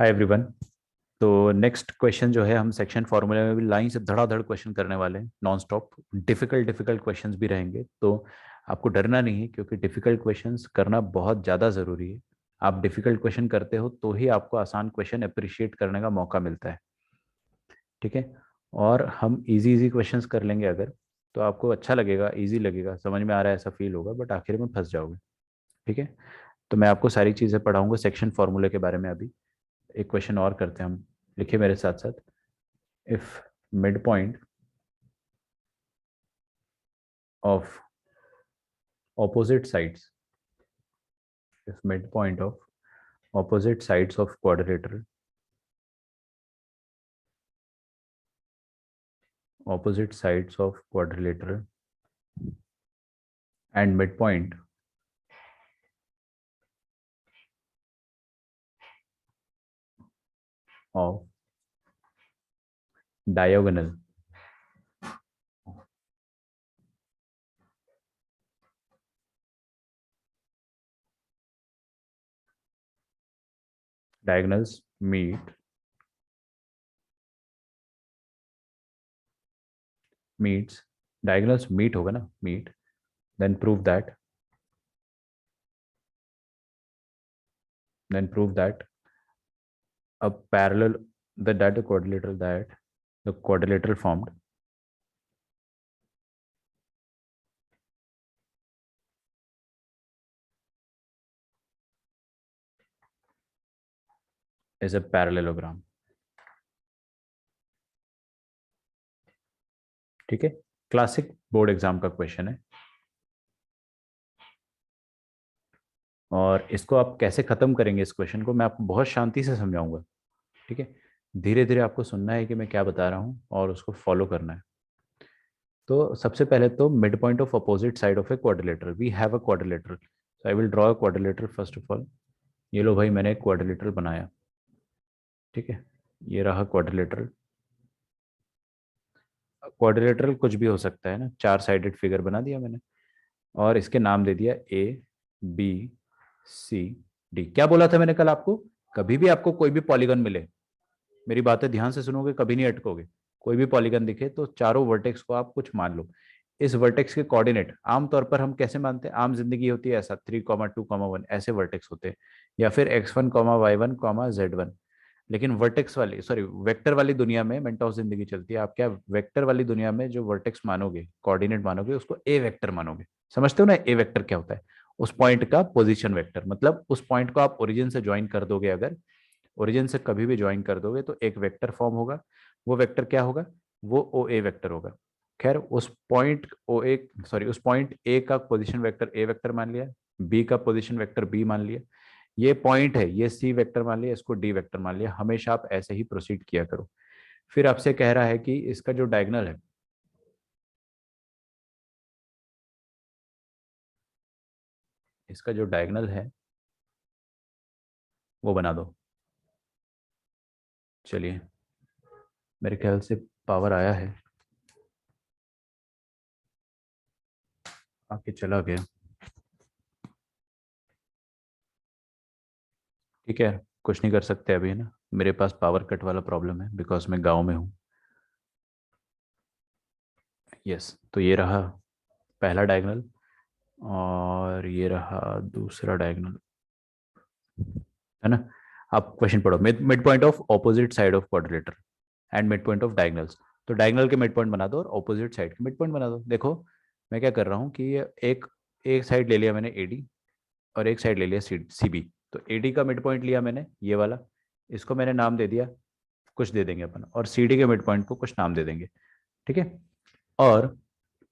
Hi everyone. तो next question जो है, हम सेक्शन फार्मूला में भी लाइन से धड़ाधड़ क्वेश्चन करने वाले हैं, non stop. Difficult difficult questions भी रहेंगे, तो आपको डरना नहीं है, क्योंकि डिफिकल्ट क्वेश्चंस करना बहुत ज़्यादा ज़रूरी है। आप डिफिकल्ट क्वेश्चन करते हो तो ही आपको आसान क्वेश्चन अप्रिशिएट करने का मौका मिलता है। ठीक है। और हम इजी इजी क्वेश्चंस कर लेंगे अगर, तो आपको अच्छा लगेगा, इजी लगेगा, समझ में आ रहा है ऐसा फील होगा, बट आखिर में फंस जाओगे। ठीक है। तो मैं आपको सारी चीज़ें पढ़ाऊंगा सेक्शन फार्मूले के बारे में अभी। एक क्वेश्चन और करते हैं हम। लिखिए मेरे साथ साथ। If mid point of opposite sides if midpoint of opposite sides of quadrilateral opposite sides of quadrilateral and midpoint of diagonal diagonals meets diagonals meet होगा ना, meet, then prove that a parallel that the quadrilateral formed is a parallelogram। ठीक है। Classic board exam का question है, और इसको आप कैसे खत्म करेंगे, इस क्वेश्चन को मैं आपको बहुत शांति से समझाऊंगा। ठीक है। धीरे धीरे आपको सुनना है कि मैं क्या बता रहा हूँ, और उसको फॉलो करना है। तो सबसे पहले तो mid point of opposite side of a quadrilateral, we have a quadrilateral, so I will draw a quadrilateral first of all. ये लो भाई, मैंने एक क्वाड्रिलेटरल बनाया। ठीक है। ये रहा क्वाड्रिलेटरल। क्वाड्रिलेटरल कुछ भी हो सकता है ना, चार साइडेड फिगर बना दिया मैंने, और इसके नाम दे दिया ए, बी, सी, डी। क्या बोला था मैंने कल आपको? कभी भी आपको कोई भी पॉलीगन मिले, मेरी बातें ध्यान से सुनोगे, कभी नहीं अटकोगे। कोई भी पॉलीगन दिखे तो चारों वर्टेक्स को आप कुछ मान लो। इस वर्टेक्स के कोऑर्डिनेट आमतौर पर हम कैसे मानते हैं, आम जिंदगी होती है ऐसा, 3,2,1 ऐसे वर्टेक्स होते हैं, या फिर x1, y1, z1। लेकिन वर्टेक्स वाली, सॉरी, वेक्टर वाली दुनिया में मेंटॉस जिंदगी चलती है। आप क्या वेक्टर वाली दुनिया में जो वर्टेक्स मानोगे, कोऑर्डिनेट मानोगे, उसको ए वेक्टर मानोगे। समझते हो ना ए वेक्टर क्या होता है? उस पॉइंट का पोजीशन वेक्टर, मतलब उस पॉइंट को आप ओरिजिन से ज्वाइन कर दोगे, अगर ओरिजिन से कभी भी ज्वाइन कर दोगे तो एक वेक्टर फॉर्म होगा। वो वेक्टर क्या होगा? वो ओ ए वेक्टर होगा। खैर, उस पॉइंट ओ ए, सॉरी, उस पॉइंट ए का पोजीशन वेक्टर ए वेक्टर मान लिया, बी का पोजीशन वेक्टर बी मान लिया, ये पॉइंट है ये सी वेक्टर मान लिया, इसको डी वेक्टर मान लिया। हमेशा आप ऐसे ही प्रोसीड किया करो। फिर आपसे कह रहा है कि इसका जो डायगोनल है, इसका जो डायगोनल है वो बना दो। चलिए, मेरे ख्याल से पावर आया है, आके चला गया। ठीक है, कुछ नहीं कर सकते अभी ना, मेरे पास पावर कट वाला प्रॉब्लम है, बिकॉज मैं गांव में हूँ। यस, तो ये रहा पहला डायगोनल, और ये रहा दूसरा डायगोनल, है ना। आप क्वेश्चन पढ़ो। Mid mid point of opposite side of quadrilateral and mid point of diagonals. तो डायगोनल के मिड पॉइंट बना दो और ऑपोजिट साइड के मिड पॉइंट बना दो। देखो मैं क्या कर रहा हूँ कि ये एक एक साइड ले लिया मैंने ए डी, और एक साइड ले लिया सी बी। तो ए डी का मिड पॉइंट लिया मैंने, ये वाला, इसको मैंने नाम दे दिया, कुछ दे देंगे अपन, और सी डी के मिड पॉइंट को कुछ नाम दे देंगे। ठीक है। और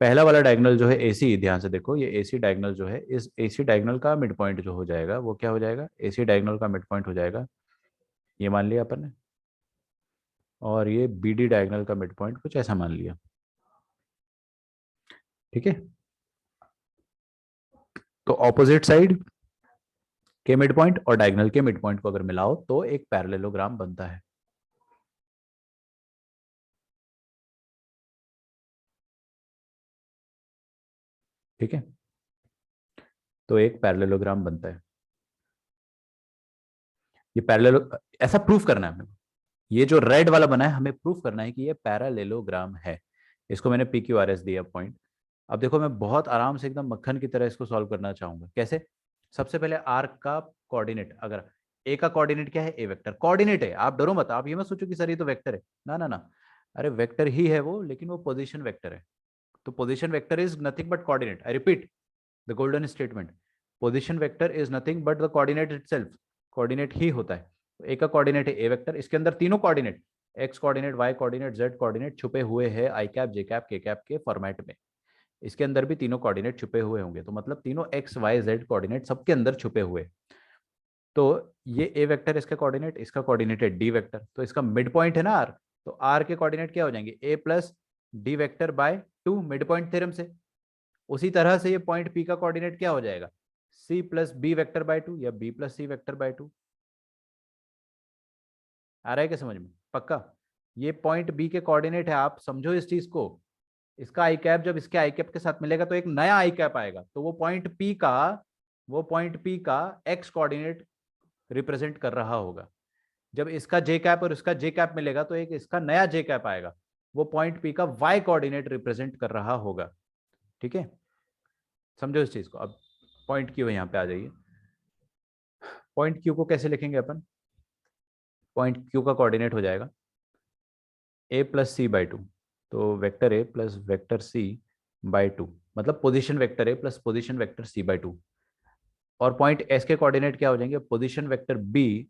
पहला वाला डायगोनल जो है एसी, ध्यान से देखो, ये एसी डायगोनल जो है, इस एसी डायगोनल का मिड पॉइंट जो हो जाएगा वो क्या हो जाएगा, एसी डायगोनल का मिड पॉइंट हो जाएगा, ये मान लिया अपन ने। और ये बीडी डायगोनल का मिड पॉइंट कुछ ऐसा मान लिया। ठीक है। तो ऑपोजिट साइड के मिड पॉइंट और डायगोनल के मिड पॉइंट को अगर मिलाओ तो एक पैरेललोग्राम बनता है। ठीक है। तो एक पैरेललोग्राम बनता है। ये पैरेलल, ऐसा प्रूफ करना है हमें। ये जो रेड वाला बना है हमें प्रूफ करना है कि ये पैरालेलोग्राम है। इसको मैंने पी क्यू आर एस दिया पॉइंट। अब देखो मैं बहुत आराम से एकदम मक्खन की तरह इसको सॉल्व करना चाहूंगा। कैसे? सबसे पहले आर का कोऑर्डिनेट, अगर ए का कोऑर्डिनेट क्या है, ए वेक्टर कोऑर्डिनेट है, आप डरो मत, आप ये मत सोचो कि सर ये तो वेक्टर है, ना ना ना, अरे वेक्टर ही है वो, लेकिन वो पोजीशन वेक्टर है। तो position vector is nothing but coordinate. I repeat the golden statement, position vector is nothing but the coordinate itself, coordinate ही होता है। तो ए का कोऑर्डिनेट है ए वेक्टर, इसके अंदर तीनों coordinate, X coordinate, Y coordinate, Z coordinate छुपे हुए हैं I cap J cap K cap के फॉर्मेट में। इसके अंदर भी तीनों कोऑर्डिनेट छुपे हुए होंगे, तो मतलब तीनों एक्स वाई जेड कोऑर्डिनेट सबके अंदर छुपे हुए। तो ये ए वेक्टर इसका कोऑर्डिनेट, इसका कोऑर्डिनेट है डी वेक्टर, तो इसका मिड पॉइंट है ना आर, तो आर के कोऑर्डिनेट क्या हो जाएंगे, A plus D vector by two, mid point theorem से। उसी तरह से ये पॉइंट पी का कोऑर्डिनेट क्या हो जाएगा, C plus B vector by two या B plus C vector by two. आ रहा है क्या समझ में? पक्का? ये पॉइंट बी के कोऑर्डिनेट है, आप समझो इस चीज को। इसका आई कैप जब इसके आई कैप के साथ मिलेगा तो एक नया आई कैप आएगा, तो वो पॉइंट पी का एक्स कोऑर्डिनेट रिप्रेजेंट कर रहा होगा। जब इसका जे कैप और इसका जे कैप मिलेगा तो एक इसका नया जे कैप आएगा, वो पॉइंट पी का वाई कोऑर्डिनेट रिप्रेजेंट कर रहा होगा। ठीक है, समझो इस चीज को। अब पॉइंट क्यू यहाँ पे आ जाइए। पॉइंट क्यू को कैसे लिखेंगे अपन? पॉइंट क्यू का कोऑर्डिनेट हो जाएगा A plus C by two, तो vector A plus vector C by two, मतलब position vector A plus position vector C by two. और पॉइंट एस के कोऑर्डिनेट क्या हो जाएंगे, position vector B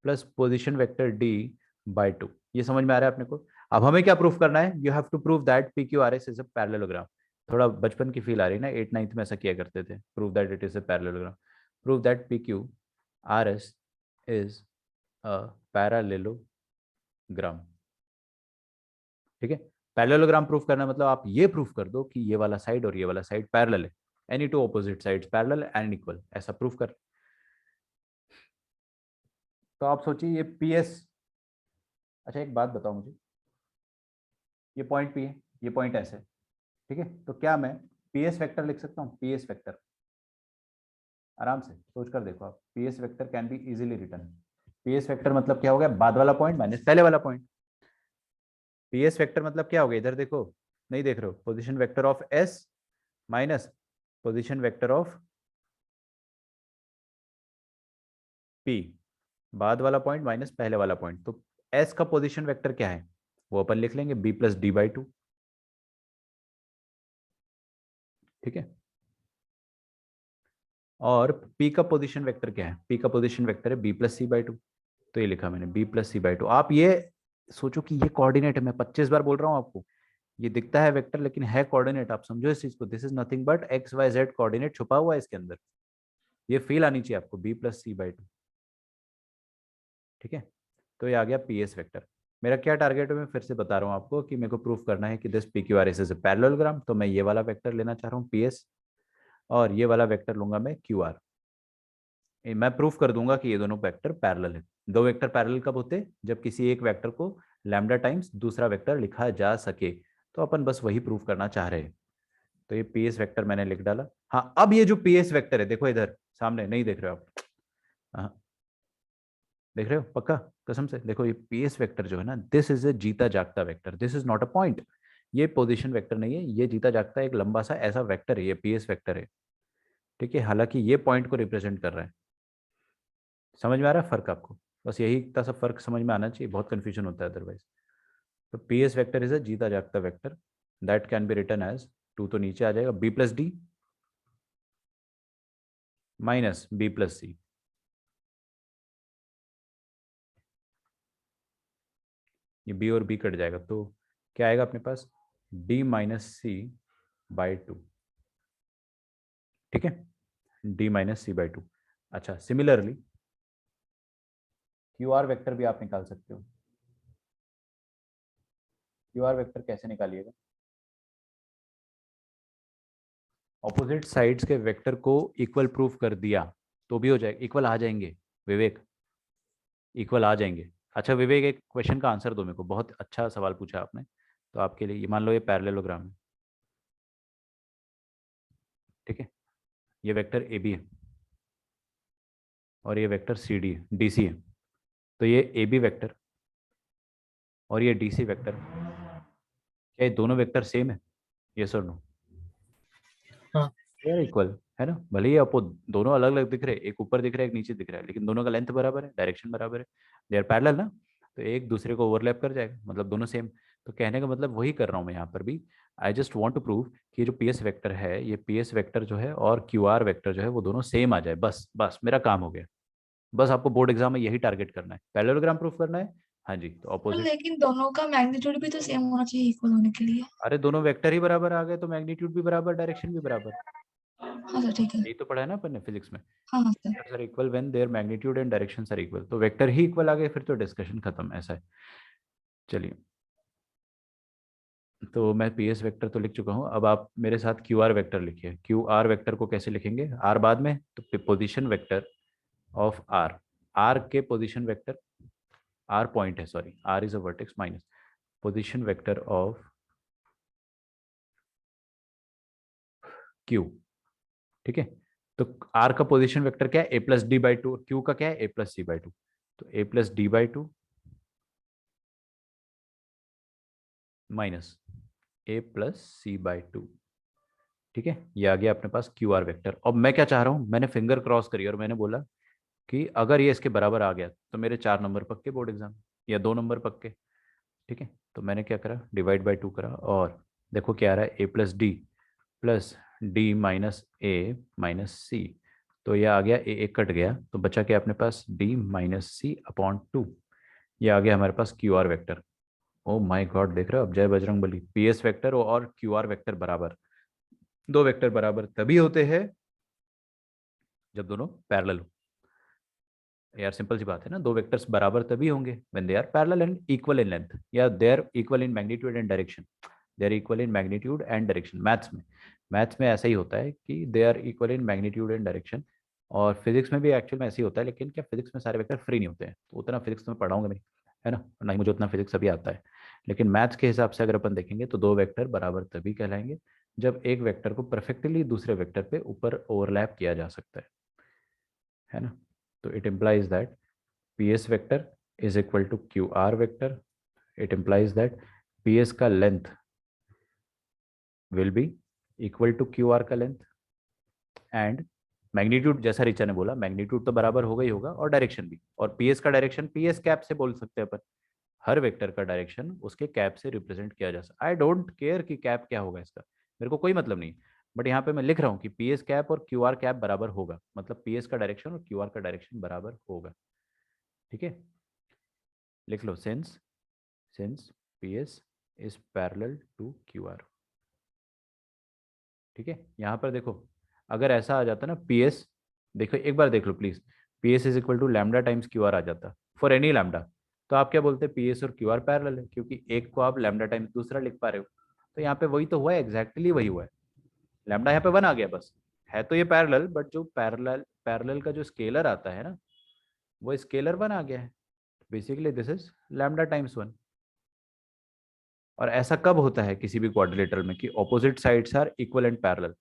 plus position vector D by two. ये समझ में आ रहा है अपने को? अब हमें क्या प्रूफ करना है, you have to prove that P Q R S is a parallelogram. थोड़ा बचपन की फील आ रही है ना, 8th 9th में ऐसा किया करते थे, prove that it is a parallelogram. Prove that P Q R S is a parallelogram. ठीक है, पैरेललोग्राम प्रूफ करना मतलब आप ये प्रूफ कर दो कि ये वाला साइड और ये वाला साइड पैरेलल है, any two opposite sides parallel and equal, ऐसा प्रूफ कर। तो आप सोचिए ये पी एस, अच्छा एक बात बताओ मुझे, ये पॉइंट पी है, ये पॉइंट एस है, ठीक है, तो क्या मैं पी एस वेक्टर लिख सकता हूँ? पी एस वेक्टर, आराम से सोच कर देखो आप, P S vector can be easily return. P S vector मतलब क्या हो गया, बाद वाला पॉइंट माइनस पहले वाला पॉइंट। पी एस वेक्टर मतलब क्या हो गया, इधर देखो, नहीं देख रहे हो, position vector of S minus position vector of P, बाद वाला पॉइंट माइनस पहले वाला पॉइंट। तो एस का पोजीशन वेक्टर क्या है, वो अपन लिख लेंगे B plus D by two. ठीक है, और पी का पोजीशन वेक्टर क्या है, पी का पोजीशन वेक्टर है B plus C by two. तो ये लिखा मैंने B plus C by two. आप ये सोचो कि ये कोऑर्डिनेट है, मैं 25 बार बोल रहा हूँ आपको, ये दिखता है वेक्टर लेकिन है कोऑर्डिनेट। आप समझो इस चीज को, this is nothing but X Y Z coordinate छुपा हुआ है इसके अंदर। ये फील आनी चाहिए आपको, B plus C by two. ठीक है, तो ये आ गया पी एस वेक्टर। मेरा क्या टारगेट है, मैं फिर से बता रहा हूँ आपको कि मेरे को प्रूफ करना है कि this P Q R S is a parallelogram, तो मैं ये वाला वेक्टर लेना चाह रहा हूँ पी एस, और ये वाला वेक्टर लूंगा मैं क्यू आर। मैं प्रूफ कर दूंगा कि ये दोनों वेक्टर पैरेलल है। दो वेक्टर पैरेलल कब होते हैं, जब किसी एक वेक्टर को लैम्डा टाइम्स दूसरा वेक्टर लिखा जा सके। तो अपन बस वही प्रूफ करना चाह रहे हैं। तो ये पी एस वेक्टर मैंने लिख डाला। हाँ, अब ये जो पी एस वेक्टर है, देखो इधर सामने, नहीं देख रहे हो आप? हाँ, देख रहे हो पक्का? कसम से देखो, ये पी एस वेक्टर जो है ना, दिस इज ए जीता जागता vector, this is not a point. ये पोजीशन वेक्टर नहीं है, ये जीता जागता एक लंबा सा ऐसा वेक्टर है, ये पी एस वेक्टर है। ठीक है, हालांकि ये पॉइंट को रिप्रेजेंट कर रहा है। समझ में आ रहा है फर्क आपको? बस यही इतना सा फर्क समझ में आना चाहिए, बहुत कंफ्यूजन होता है अदरवाइज। तो P S vector is a जीता जागता vector that can be written as, two तो नीचे आ जाएगा, B plus D minus B plus C. ये बी और बी कट जाएगा, तो क्या आएगा अपने पास, D minus C by two. ठीक है, D minus C by two. अच्छा, सिमिलरली क्यू आर वेक्टर भी आप निकाल सकते हो। क्यू आर वेक्टर कैसे निकालिएगा, ऑपोजिट साइड्स के वेक्टर को इक्वल प्रूफ कर दिया तो भी हो जाएगा, इक्वल आ जाएंगे विवेक, इक्वल आ जाएंगे। अच्छा विवेक, एक क्वेश्चन का आंसर दो मेरे को, बहुत अच्छा सवाल पूछा आपने। तो आपके लिए ये मान लो, ये पैरेललोग्राम है, ठीक है, ये वेक्टर ए बी है और ये वेक्टर सी डी है, डी सी है। तो ये ए बी वेक्टर और ये डी सी वेक्टर, क्या ये दोनों वेक्टर सेम है? यस और नो? हाँ यार इक्वल है ना, भले ही आपको दोनों अलग अलग दिख रहे हैं, एक ऊपर दिख रहा है एक नीचे दिख रहा है, लेकिन दोनों का लेंथ बराबर है, डायरेक्शन बराबर है, दे आर पैरेलल ना, तो एक दूसरे को ओवरलैप कर जाएगा, मतलब दोनों सेम। तो कहने का मतलब वही कर रहा हूँ मैं यहाँ पर भी। I just want to prove कि ये जो पी एस वेक्टर है, ये पी एस वेक्टर जो है और क्यू आर वेक्टर जो है वो दोनों सेम आ जाए, बस बस मेरा काम हो गया। बस आपको बोर्ड एग्जाम में यही टारगेट करना है, पैरेललोग्राम प्रूफ करना है। हाँ जी, तो पर ऑपोजिट। लेकिन दोनों का मैग्नीट्यूड भी तो सेम होना चाहिए इक्वल होने के लिए। अरे दोनों वेक्टर ही बराबर आ गए तो मैग्नीट्यूड भी बराबर, डायरेक्शन भी बराबर। हाँ सर ठीक है। यही तो पढ़ा है ना अपन ने फिजिक्स में, हाँ हाँ sir. Vectors are equal when their magnitude and directions are equal. तो वेक्टर ही इक्वल आ गए फिर तो डिस्कशन खत्म, ऐसा है। चलिए, तो मैं पी एस वेक्टर तो लिख चुका हूँ, अब आप मेरे साथ क्यू आर वेक्टर लिखिए। क्यू आर वेक्टर को कैसे लिखेंगे, आर बाद में, तो position vector of R, R के पोजीशन वेक्टर, आर पॉइंट है, sorry R is a vertex minus position vector of Q. ठीक है, तो आर का पोजीशन वेक्टर क्या है, A plus D by two, Q का क्या है, A plus C by two, तो A plus D by two minus A plus C by two. ठीक है, ये आ गया अपने पास क्यू आर वेक्टर। अब मैं क्या चाह रहा हूँ, मैंने फिंगर क्रॉस करी और मैंने बोला कि अगर ये इसके बराबर आ गया तो मेरे 4 नंबर पक्के बोर्ड एग्जाम, या 2 नंबर पक्के। ठीक है, तो मैंने क्या करा, डिवाइड बाई टू करा, और देखो क्या आ रहा है, A plus D minus A minus सी। तो ये आ गया, ए कट गया तो बचा क्या अपने पास, D minus C upon two. ये आ गया हमारे पास Q R vector. Oh my god, देख रहे हो अब, जय Bajrang Bali, P S vector और क्यू आर वैक्टर बराबर। दो वेक्टर बराबर तभी होते हैं जब दोनों पैरेलल हो। यार सिंपल सी बात है ना, दो वेक्टर्स बराबर तभी होंगे when they are parallel and equal in length, या they are equal in magnitude and direction. They are equal in magnitude and direction, maths में ऐसा ही होता है कि they are equal in magnitude and direction. और फिजिक्स में भी एक्चुअल में ऐसे ही होता है, लेकिन क्या फिजिक्स में सारे वेक्टर फ्री नहीं होते हैं, तो उतना फिजिक्स तो मैं पढ़ाऊंगा नहीं, है ना ही मुझे उतना फिजिक्स अभी आता है। लेकिन मैथ्स के हिसाब से अगर अपन देखेंगे तो दो वेक्टर बराबर तभी कहलाएंगे जब एक वेक्टर को परफेक्टली दूसरे वेक्टर पे ऊपर ओवरलैप किया जा सकता है ना। तो it implies that PS vector is equal to QR vector. It implies that PS का length will be equal to QR का length and मैग्नीट्यूड, जैसा रिचा ने बोला मैग्नीट्यूड तो बराबर होगा ही होगा, और डायरेक्शन भी, और PS का डायरेक्शन PS कैप से बोल सकते हैं अपन, हर वेक्टर का डायरेक्शन उसके कैप से रिप्रेजेंट किया जा सकता है। आई डोंट केयर कि कैप क्या होगा इसका, मेरे को कोई मतलब नहीं, बट यहाँ पे मैं लिख रहा हूँ कि PS कैप और QR कैप बराबर होगा, मतलब PS का डायरेक्शन और QR का डायरेक्शन बराबर होगा। ठीक है, लिख लो, since PS is parallel to QR। ठीक है, यहाँ पर देखो, अगर ऐसा आ जाता ना PS, देखो एक बार देख लो please, PS is equal to lambda times QR आ जाता फॉर एनी लैम्डा, तो आप क्या बोलते हैं, PS और QR पैरेलल है, क्योंकि एक को आप लैम्डा टाइम्स दूसरा लिख पा रहे हो। तो यहाँ पे वही तो हुआ है, एग्जैक्टली वही हुआ है, लैम्डा यहाँ पे 1 आ गया बस। है तो ये पैरेलल, बट जो पैरेलल पैरेलल का जो स्केलर आता है ना, वो स्केलर 1 आ गया है। Basically this is lambda times 1। और ऐसा कब होता है किसी भी क्वाड्रिलेटरल में कि opposite sides are equal and parallel,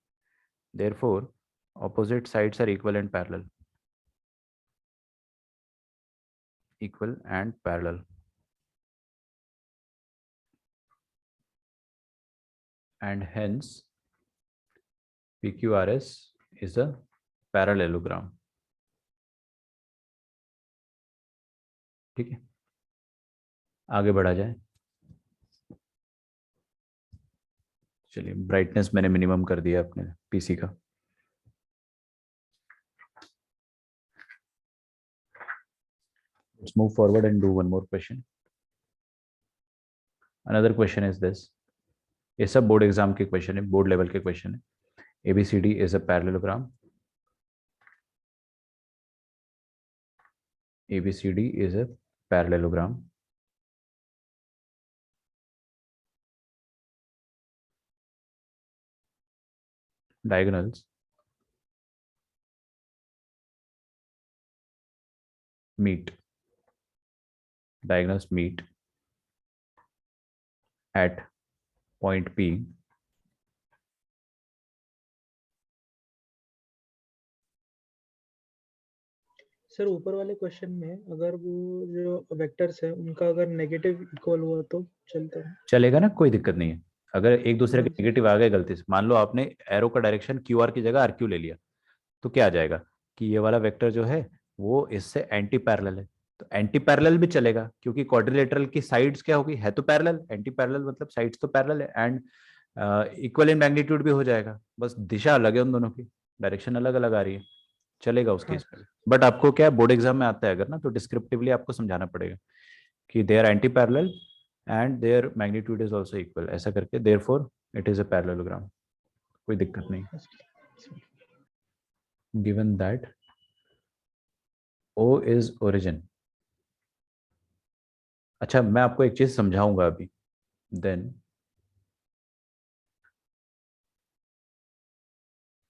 therefore opposite sides are equal and parallel, equal and parallel, and hence PQRS is a parallelogram। ठीक है, आगे बढ़ा जाए। चलिए, ब्राइटनेस मैंने मिनिमम कर दिया अपने पीसी का। Let's move forward and do one more question. Another question is this, ये सब बोर्ड एग्जाम के क्वेश्चन है, बोर्ड लेवल के क्वेश्चन है। ABCD is a parallelogram, ABCD is a parallelogram, diagonals meet, diagonals meet at point P sir ऊपर वाले question में अगर वो जो वेक्टर्स है उनका अगर नेगेटिव इक्वल हुआ तो चलता है? चलेगा ना, कोई दिक्कत नहीं है। अगर एक दूसरे के हाँ सर। नेगेटिव आ गए गलती से, मान लो आपने एरो का डायरेक्शन क्यू आर की जगह आर क्यू ले लिया, तो क्या आ जाएगा कि ये वाला वेक्टर जो है वो इससे एंटी पैरेलल है। तो एंटी पैरेलल भी चलेगा क्योंकि क्वाड्रिलेटरल की साइड्स क्या होगी, है तो पैरेलल, एंटी पैरेलल मतलब साइड्स तो पैरेलल है, एंड इक्वल इन मैग्नीट्यूड भी हो जाएगा, बस दिशा अलग है उन दोनों की, डायरेक्शन अलग अलग आ रही है, चलेगा उस हाँ केस में। बट आपको क्या बोर्ड एग्जाम में आता है अगर ना, तो डिस्क्रिप्टिवली आपको समझाना पड़ेगा कि they are anti parallel and their magnitude is also equal, ऐसा करके therefore it is a parallelogram, कोई दिक्कत नहीं। Given that O is origin, अच्छा मैं आपको एक चीज समझाऊंगा अभी, then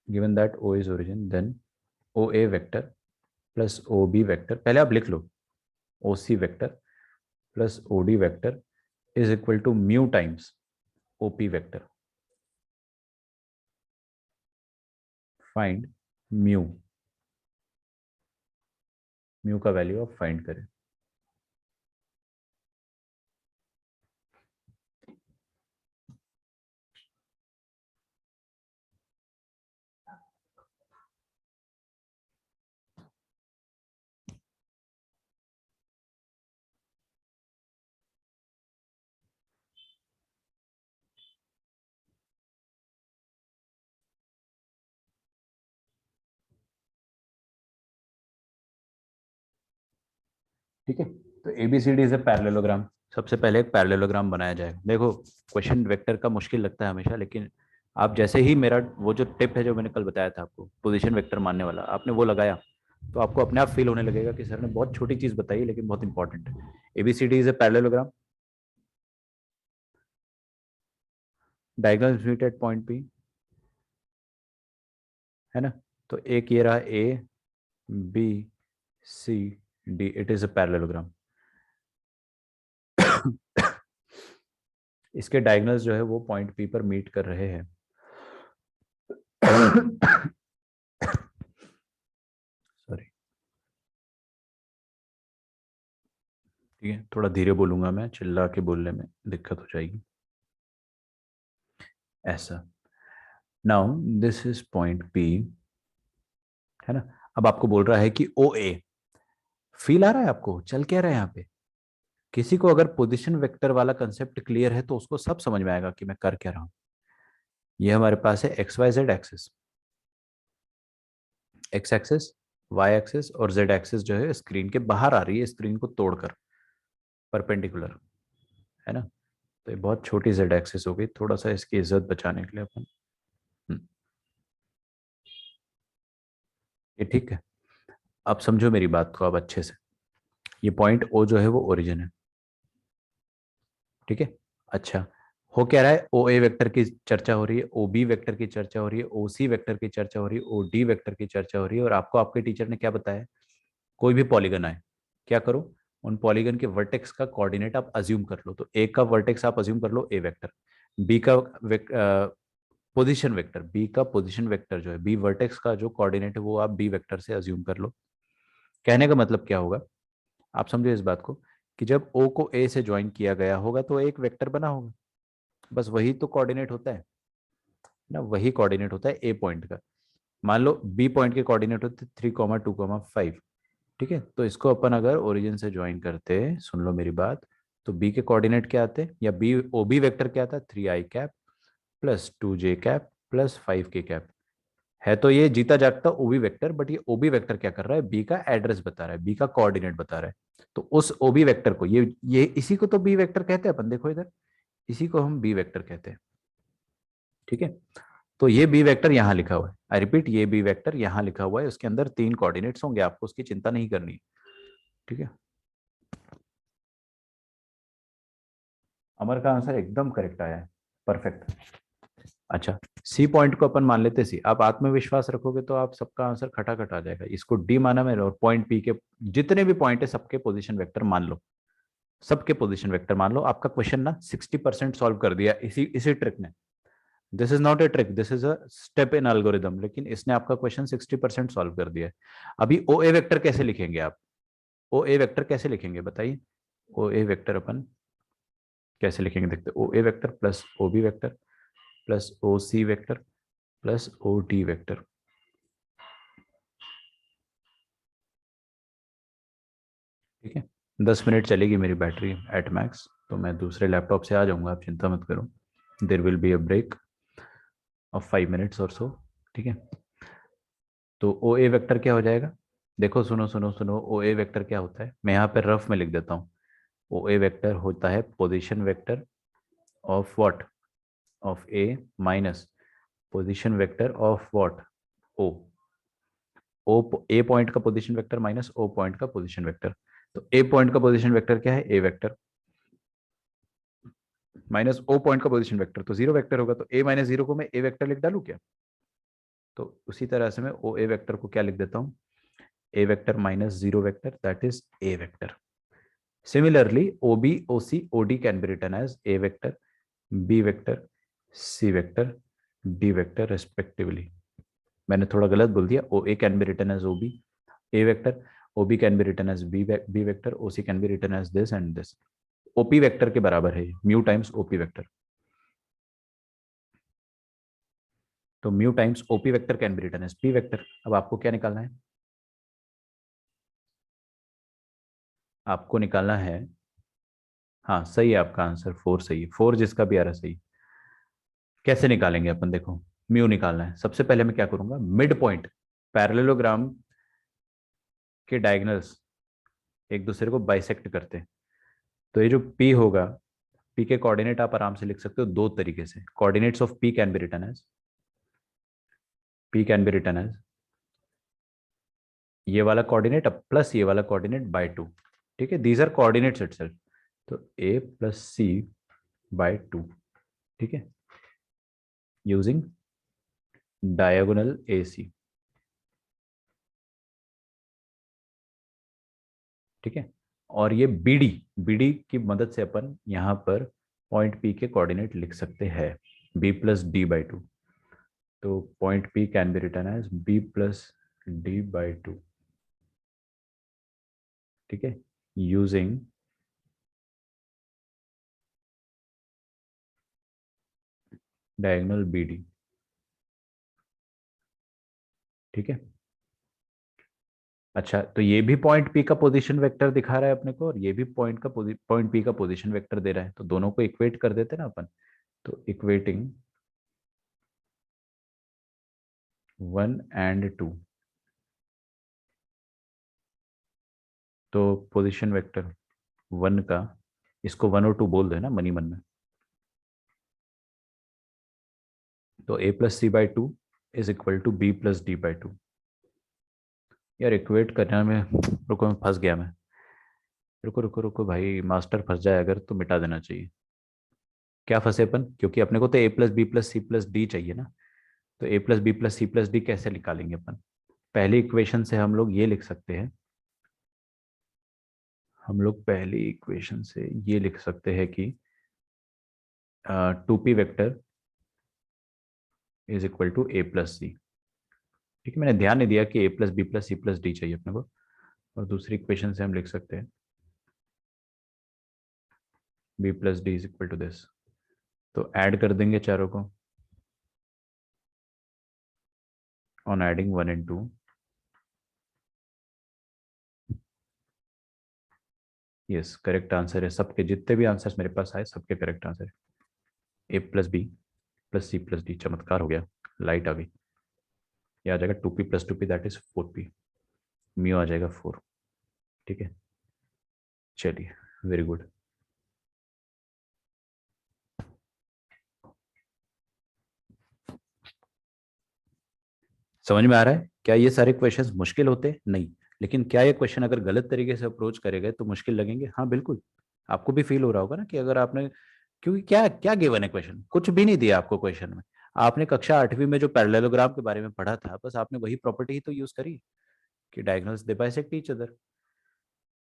given that O is origin, then OA vector plus OB vector, पहले आप लिख लो, OC vector plus OD vector is equal to mu times OP vector. Find mu, mu का वैल्यू आप फाइंड करें। ठीक है, तो ABCD इज अ पैरेललोग्राम। सबसे पहले एक पैरेललोग्राम बनाया जाएगा। देखो क्वेश्चन वेक्टर का मुश्किल लगता है हमेशा, लेकिन आप जैसे ही मेरा वो जो टिप है जो मैंने कल बताया था आपको, पोजीशन वेक्टर मानने वाला, आपने वो लगाया तो आपको अपने आप फील होने लगेगा कि सर ने बहुत छोटी चीज बताई लेकिन बहुत इंपॉर्टेंट है। ABCD is a parallelogram, diagonals meet at point P, है ना। तो एक ये रहा ABCD, it is a parallelogram. इसके डायगोनल्स जो है वो पॉइंट P पर मीट कर रहे हैं। सॉरी, ठीक है, थोड़ा धीरे बोलूंगा मैं, चिल्ला के बोलने में दिक्कत हो जाएगी। ऐसा, now this is point P, है ना। अब आपको बोल रहा है कि OA, फील आ रहा है आपको, चल क्या रहा है यहाँ पे। किसी को अगर पोजीशन वेक्टर वाला कंसेप्ट क्लियर है तो उसको सब समझ में आएगा कि मैं कर क्या रहा हूं। ये हमारे पास है XYZ axis, X axis, Y axis और Z एक्सिस जो है स्क्रीन के बाहर आ रही है, स्क्रीन को तोड़कर परपेंडिकुलर, है ना। तो ये बहुत छोटी Z एक्सिस हो गई, थोड़ा सा इसकी इज्जत बचाने के लिए अपन, ये ठीक है। अब समझो मेरी बात को अब अच्छे से, ये पॉइंट O जो है वो ओरिजिन है, ठीक है। अच्छा, हो क्या रहा है, OA वेक्टर की चर्चा हो रही है, OB वेक्टर की चर्चा हो रही है, OC वेक्टर की चर्चा हो रही है, OD वेक्टर की चर्चा हो रही है, और आपको आपके टीचर ने क्या बताया, कोई भी पॉलीगन आए क्या करो, उन पॉलीगन के वर्टेक्स का कोऑर्डिनेट आप अज्यूम कर लो। तो ए का वर्टेक्स आप अज्यूम कर लो A वेक्टर, बी का पोजीशन वेक्टर, बी का पोजीशन वेक्टर जो है, बी वर्टेक्स का जो कोऑर्डिनेट है वो आप बी वेक्टर से अज्यूम कर लो। कहने का मतलब क्या होगा, आप समझो इस बात को, कि जब O को A से ज्वाइन किया गया होगा तो एक वेक्टर बना होगा, बस वही तो कोऑर्डिनेट होता है ना, वही कोऑर्डिनेट होता है ए पॉइंट का। मान लो बी पॉइंट के कोऑर्डिनेट होते 3,2,5, ठीक है। तो इसको अपन अगर ओरिजिन से ज्वाइन करते, सुन लो मेरी बात, तो बी के कोऑर्डिनेट क्या आते, या बी OB वेक्टर क्या आता है, 3i cap plus 2j cap plus 5k cap. है तो ये जीता जागता OB वेक्टर, बट ये OB वेक्टर क्या कर रहा है, बी का एड्रेस बता रहा है, बी का कोऑर्डिनेट बता रहा है। तो उस OB वेक्टर को, ये इसी को तो बी वेक्टर कहते हैं अपन, देखो इधर, इसी को हम बी वेक्टर कहते हैं, ठीक है। तो ये बी वेक्टर यहाँ लिखा हुआ है, आई रिपीट, ये बी वेक्टर यहाँ लिखा हुआ है, उसके अंदर 3 कोऑर्डिनेट्स होंगे, आपको उसकी चिंता नहीं करनी है, ठीक है। अमर का आंसर एकदम करेक्ट आया है, परफेक्ट। अच्छा, सी पॉइंट को अपन मान लेते सी, आप आत्मविश्वास रखोगे तो आप सबका आंसर खटाखट आ जाएगा। इसको डी माना मैंने, और पॉइंट पी के जितने भी पॉइंट है सबके पोजीशन वेक्टर मान लो, सबके पोजीशन वेक्टर मान लो। आपका क्वेश्चन ना 60% सॉल्व कर दिया इसी इसी ट्रिक ने। This is not a trick, this is a step in algorithm, लेकिन इसने आपका क्वेश्चन 60% सॉल्व कर दिया है। अभी ओ ए वेक्टर कैसे लिखेंगे आप? ओ ए वेक्टर कैसे लिखेंगे बताइए? ओ ए वेक्टर अपन कैसे लिखेंगे देखते हैं। O A vector plus O B vector plus O C vector plus O D vector. ठीक है, 10 मिनट चलेगी मेरी बैटरी एट मैक्स, तो मैं दूसरे लैपटॉप से आ जाऊंगा, आप चिंता मत करो। There will be a break of 5 minutes or so. ठीक है, तो ओ ए वेक्टर क्या हो जाएगा? देखो सुनो सुनो सुनो, ओ ए वेक्टर क्या होता है, मैं यहाँ पे रफ में लिख देता हूँ। ओ ए वेक्टर होता है position vector of what, of A minus position vector of what, O. O A point का position vector minus O point का पोजीशन वेक्टर। तो ए पॉइंट का पोजीशन वेक्टर क्या है? A vector minus O point का position vector तो zero vector होगा, तो ए माइनस जीरो को मैं ए वेक्टर लिख डालू क्या? तो उसी तरह से मैं ओ ए वेक्टर को क्या लिख देता हूँ? A vector minus zero vector, that is A vector. Similarly O B O C O D can be written as A vector, B vector, C vector, D vector respectively. मैंने थोड़ा गलत बोल दिया, O A can be written as O B A vector, O B can be written as B vector, O C can be written as this and this. O P vector के बराबर है, mu times O P vector. तो mu times O P vector can be written as P vector. अब आपको क्या निकालना है? आपको निकालना है, हाँ सही है आपका आंसर, 4 सही है, 4 जिसका भी आ रहा सही। कैसे निकालेंगे अपन? देखो, म्यू निकालना है। सबसे पहले मैं क्या करूंगा, मिड पॉइंट, पैरेललोग्राम के डायगोनल्स एक दूसरे को बाइसेक्ट करते हैं। तो ये जो P होगा, P के कोऑर्डिनेट आप आराम से लिख सकते हो दो तरीके से। Coordinates of P can be written as, P can be written as ये वाला कोऑर्डिनेट प्लस ये वाला कोऑर्डिनेट बाय 2। ठीक है, दीज आर कोऑर्डिनेट्स इटसेल्फ। तो A प्लस सी बाय 2। ठीक है, यूजिंग डायगोनल AC। ठीक है, और ये BD की मदद से अपन यहाँ पर पॉइंट P के कोऑर्डिनेट लिख सकते हैं, B प्लस डी बाई 2। तो point P can be written as B plus D by 2। ठीक है, यूजिंग डायगोनल BD। ठीक है, अच्छा तो ये भी पॉइंट P का पोजीशन वेक्टर दिखा रहा है अपने को, और ये भी पॉइंट P का पोजीशन वेक्टर दे रहा है, तो दोनों को इक्वेट कर देते ना अपन। तो इक्वेटिंग 1 एंड 2, तो पोजीशन वेक्टर 1 का, इसको 1 और 2 बोल दो ना मनी मन में। तो A plus C by 2 is equal to B plus D by 2। यार इक्वेट करने में, रुको मैं फंस गया मैं, रुको रुको रुको भाई, मास्टर फंस जाए अगर तो मिटा देना चाहिए। क्या फंसे अपन? क्योंकि अपने को तो A plus B plus C plus D चाहिए ना। तो A plus B plus C plus D कैसे निकालेंगे अपन? पहली इक्वेशन से हम लोग ये लिख सकते हैं, हम लोग पहली इक्वेशन से ये लिख सकते हैं कि 2P vector is equal to A plus C. ठीक है, मैंने ध्यान नहीं दिया कि A plus B plus C plus D चाहिए अपने को। और दूसरी इक्वेशन से हम लिख सकते हैं B plus D is equal to this. तो ऐड कर देंगे चारों को, on adding 1 and 2, yes correct answer है। सबके जितने भी आंसर्स मेरे पास आए सबके करेक्ट आंसर है। A plus B plus C plus D, चमत्कार हो गया, लाइट आ गई। ये आ जाएगा 2P प्लस 2P that is 4P, mu आ जाएगा 4। ठीक है, चलिए वेरी गुड। समझ में आ रहा है? क्या ये सारे क्वेश्चंस मुश्किल होते? नहीं, लेकिन क्या ये क्वेश्चन अगर गलत तरीके से अप्रोच करेंगे तो मुश्किल लगेंगे? हाँ बिल्कुल। आपको भी फील हो रहा होगा ना कि अगर आपने, क्योंकि क्या क्या गिवन है क्वेश्चन, कुछ भी नहीं दिया आपको क्वेश्चन में। आपने कक्षा 8वीं में जो पैरेललोग्राम के बारे में पढ़ा था, बस आपने वही प्रॉपर्टी ही तो यूज करी कि डायगोनल्स दे बाइसेक्ट ईच अदर।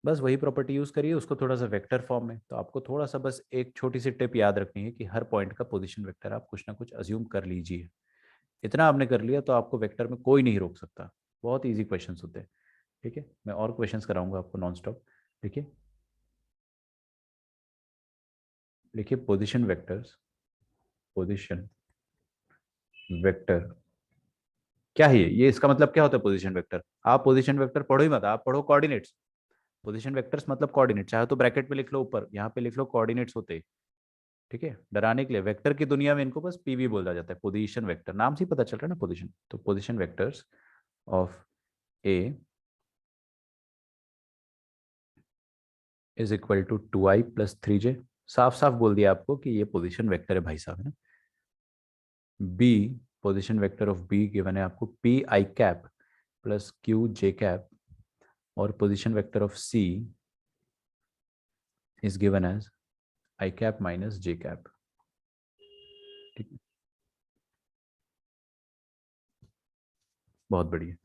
बस वही प्रॉपर्टी यूज करिए, उसको थोड़ा सा वेक्टर फॉर्म में। तो आपको थोड़ा सा बस एक छोटी सी टिप याद रखनी है कि हर पॉइंट का पोजीशन वेक्टर आप कुछ ना कुछ अज्यूम कर लीजिए। इतना आपने कर लिया तो आपको वेक्टर में कोई नहीं रोक सकता। बहुत इजी क्वेश्चंस होते हैं। ठीक है, मैं और क्वेश्चंस कराऊंगा आपको नॉन स्टॉप। देखिए, लिखिए पोजीशन वेक्टर्स, पोजीशन वेक्टर क्या है ये इसका मतलब क्या होता है पोजीशन वेक्टर? आप पोजीशन वेक्टर पढ़ो ही मत, आप पढ़ो कोऑर्डिनेट्स। पोजीशन वेक्टर्स मतलब कोऑर्डिनेट, चाहे तो ब्रैकेट में लिख लो, ऊपर यहाँ पे लिख लो कोऑर्डिनेट्स होते हैं। ठीक है, डराने के लिए। वेक्टर की दुनिया में इनको बस पीवी बोला जाता है, पोजीशन वेक्टर, नाम से ही पता चल रहा है ना पोजीशन। तो position vectors of A is equal to 2i plus 3j। साफ साफ बोल दिया आपको कि ये पोजीशन वेक्टर है भाई साहब, है ना। B, position vector of B given है आपको P I cap plus Q J cap, और position vector of C is given as I cap minus J cap. ठीक है, बहुत बढ़िया।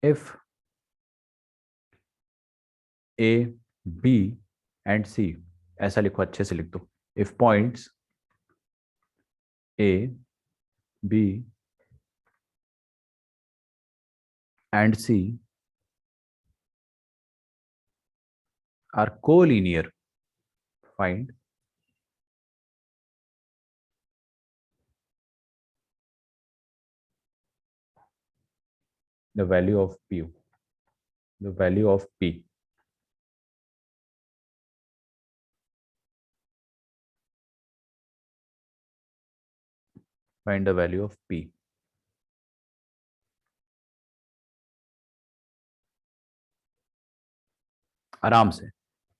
If A B and C, ऐसा लिखो, अच्छे से लिख दो। If points A B and C are collinear, find the value of p, the value of p। find the value of p। आराम से,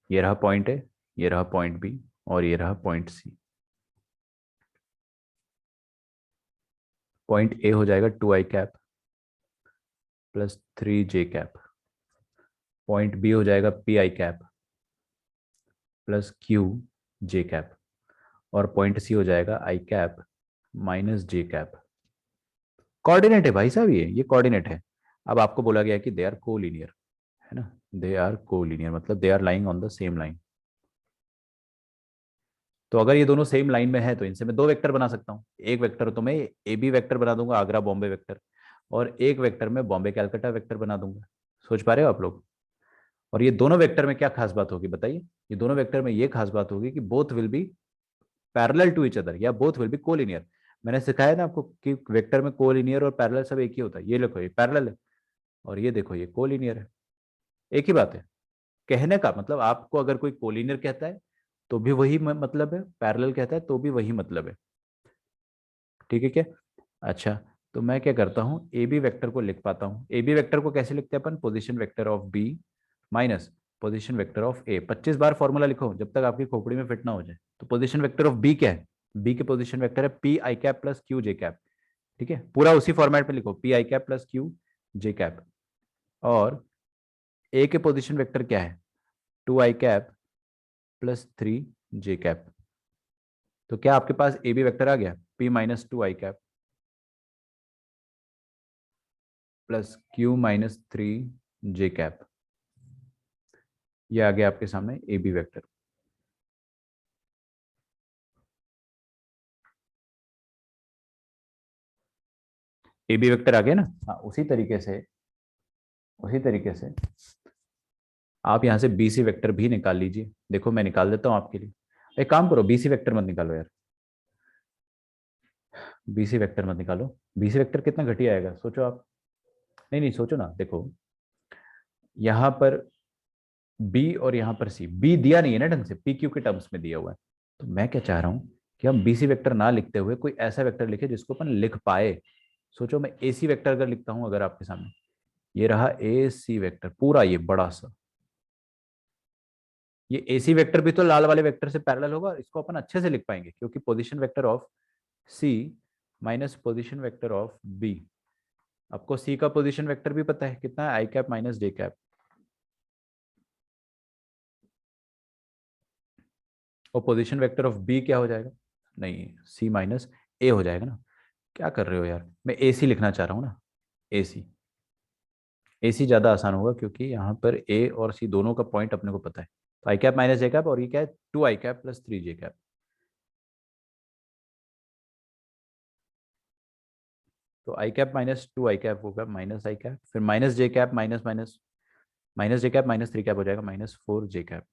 ये रहा पॉइंट ए, ये रहा पॉइंट बी, और ये रहा पॉइंट सी। पॉइंट ए हो जाएगा 2i cap plus 3j cap, point B हो जाएगा P I cap plus Q J cap, और पॉइंट सी हो जाएगा I cap minus J cap. Coordinate है भाई साहब, ये कोऑर्डिनेट है। अब आपको बोला गया कि दे आर कोलिनियर, है ना। दे आर कोलिनियर मतलब they are lying on the same line. तो अगर ये दोनों सेम लाइन में है तो इनसे मैं दो वेक्टर बना सकता हूँ। एक वेक्टर तो मैं ए बी वेक्टर बना दूंगा, आगरा बॉम्बे वेक्टर, और एक वेक्टर में बॉम्बे कैलकाटा वेक्टर बना दूंगा। सोच पा रहे हो आप लोग? और ये दोनों वेक्टर में क्या खास बात होगी बताइए? ये दोनों वेक्टर में ये खास बात होगी कि both will be parallel to each other, या बोथ विल बी कोलिनियर। मैंने सिखाया ना आपको कि वेक्टर में कोलिनियर और पैरेलल सब एक ही होता है। ये देखो ये पैरेलल है, और ये देखो ये कोलिनियर है। एक ही बात है। कहने का मतलब, आपको अगर कोई कोलिनियर कहता है तो भी वही मतलब है, पैरेलल कहता है तो भी वही मतलब है। ठीक है क्या? अच्छा, तो मैं क्या करता हूँ, ए बी वेक्टर को लिख पाता हूँ। ए बी वेक्टर को कैसे लिखते हैं अपन? Position vector of B minus position vector of A. 25 बार फॉर्मूला लिखो जब तक आपकी खोपड़ी में फिट ना हो जाए। तो पोजीशन वेक्टर ऑफ बी क्या है? बी के पोजीशन वेक्टर है P I cap plus Q J cap. ठीक है, पूरा उसी फॉर्मेट में लिखो, P I cap plus Q J cap. और ए के पोजीशन वेक्टर क्या है? 2i cap plus 3j cap. तो क्या आपके पास ए बी वेक्टर आ गया? p minus 2i cap plus q minus 3j cap. ये आ गया आपके सामने A B vector. A B vector आ गया ना। हाँ, उसी तरीके से आप यहां से बी सी वेक्टर भी निकाल लीजिए। देखो मैं निकाल देता हूं आपके लिए। एक काम करो, बी सी वेक्टर मत निकालो यार, बी सी वेक्टर मत निकालो। बी सी वेक्टर कितना घटिया आएगा सोचो आप। नहीं नहीं, सोचो ना। देखो यहां पर बी और यहां पर सी, बी दिया नहीं है ना ढंग से, पी क्यू के टर्म्स में दिया हुआ है। तो मैं क्या चाह रहा हूं कि हम बी सी वेक्टर ना लिखते हुए कोई ऐसा वेक्टर लिखे जिसको अपन लिख पाए। सोचो मैं ए सी वेक्टर अगर लिखता हूं अगर आपके सामने, ये रहा ए सी वेक्टर पूरा, ये बड़ा सा। ये ए सी वेक्टर भी तो लाल वाले वेक्टर से पैरेलल होगा, इसको अपन अच्छे से लिख पाएंगे क्योंकि position vector of C minus position vector of B. आपको सी का पोजीशन वेक्टर भी पता है कितना है, I cap minus J cap. और पोजीशन वेक्टर ऑफ बी क्या हो जाएगा? नहीं, सी माइनस ए हो जाएगा ना। क्या कर रहे हो यार, मैं ए सी लिखना चाह रहा हूँ ना, ए सी। AC ज़्यादा आसान होगा क्योंकि यहाँ पर A और C दोनों का पॉइंट अपने को पता है। तो आई कैप माइनस जे कैप, और ये क्या है, 2 आई कैप प्लस 3 जे कैप। तो आई कैप माइनस 2 आई कैप होगा माइनस आई कैप, फिर minus J cap minus minus minus J cap minus 3 cap हो जाएगा माइनस 4 जे कैप।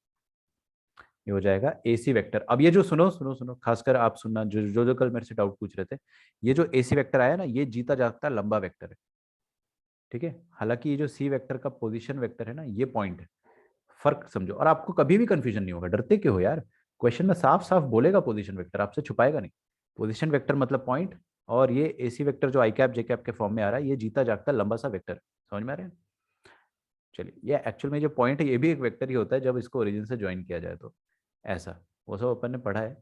ये हो जाएगा AC वेक्टर। अब ये जो सुनो सुनो सुनो, खासकर आप सुनना, जो कल मेरे से डाउट पूछ रहे थे, ये जो AC वेक्टर आया ना, ये जीता जागता लंबा वेक्टर है। ठीक है, हालांकि ये जो C वेक्टर का पोजीशन वेक्टर है ना, ये पॉइंट है। फर्क समझो, और आपको कभी भी कंफ्यूजन नहीं होगा। डरते क्यों हो यार, क्वेश्चन में साफ साफ बोलेगा पोजीशन वेक्टर, आपसे छुपाएगा नहीं। पोजीशन वेक्टर मतलब पॉइंट, और ये AC वेक्टर जो आई कैप जे कैप के फॉर्म में आ रहा है, ये जीता जागता लंबा सा वेक्टर है। समझ में आ रहा है? चलिए, ये एक्चुअल में जो पॉइंट है, ये भी एक वेक्टर ही होता है जब इसको ओरिजिन से ज्वाइन किया जाए तो। ऐसा वो सब अपन ने पढ़ा है,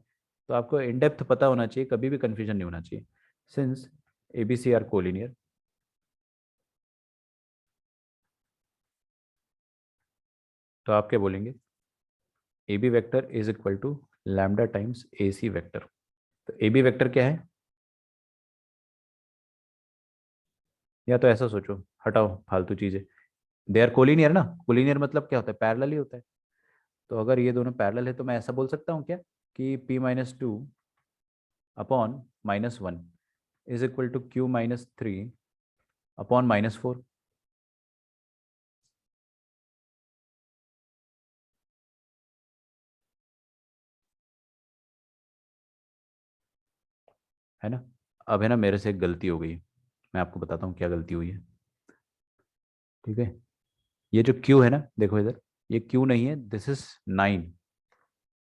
तो आपको इन डेप्थ पता होना चाहिए, कभी भी कंफ्यूजन नहीं होना चाहिए। सिंस ABC आर कोलिनियर, तो आप क्या बोलेंगे, AB vector is equal to lambda times AC vector. तो AB वेक्टर क्या है, या तो ऐसा सोचो, हटाओ फालतू चीजें, दे आर कोलिनियर ना। कोलिनियर मतलब क्या होता है, पैरेलल ही होता है। तो अगर ये दोनों पैरेलल है तो मैं ऐसा बोल सकता हूँ क्या, कि P-2 upon -1 is equal to Q-3 upon -4। है ना? अब है ना, मेरे से एक गलती हो गई, मैं आपको बताता हूँ क्या गलती हुई है। ठीक है, ये जो Q है ना, देखो इधर, ये Q नहीं है, दिस इज 9।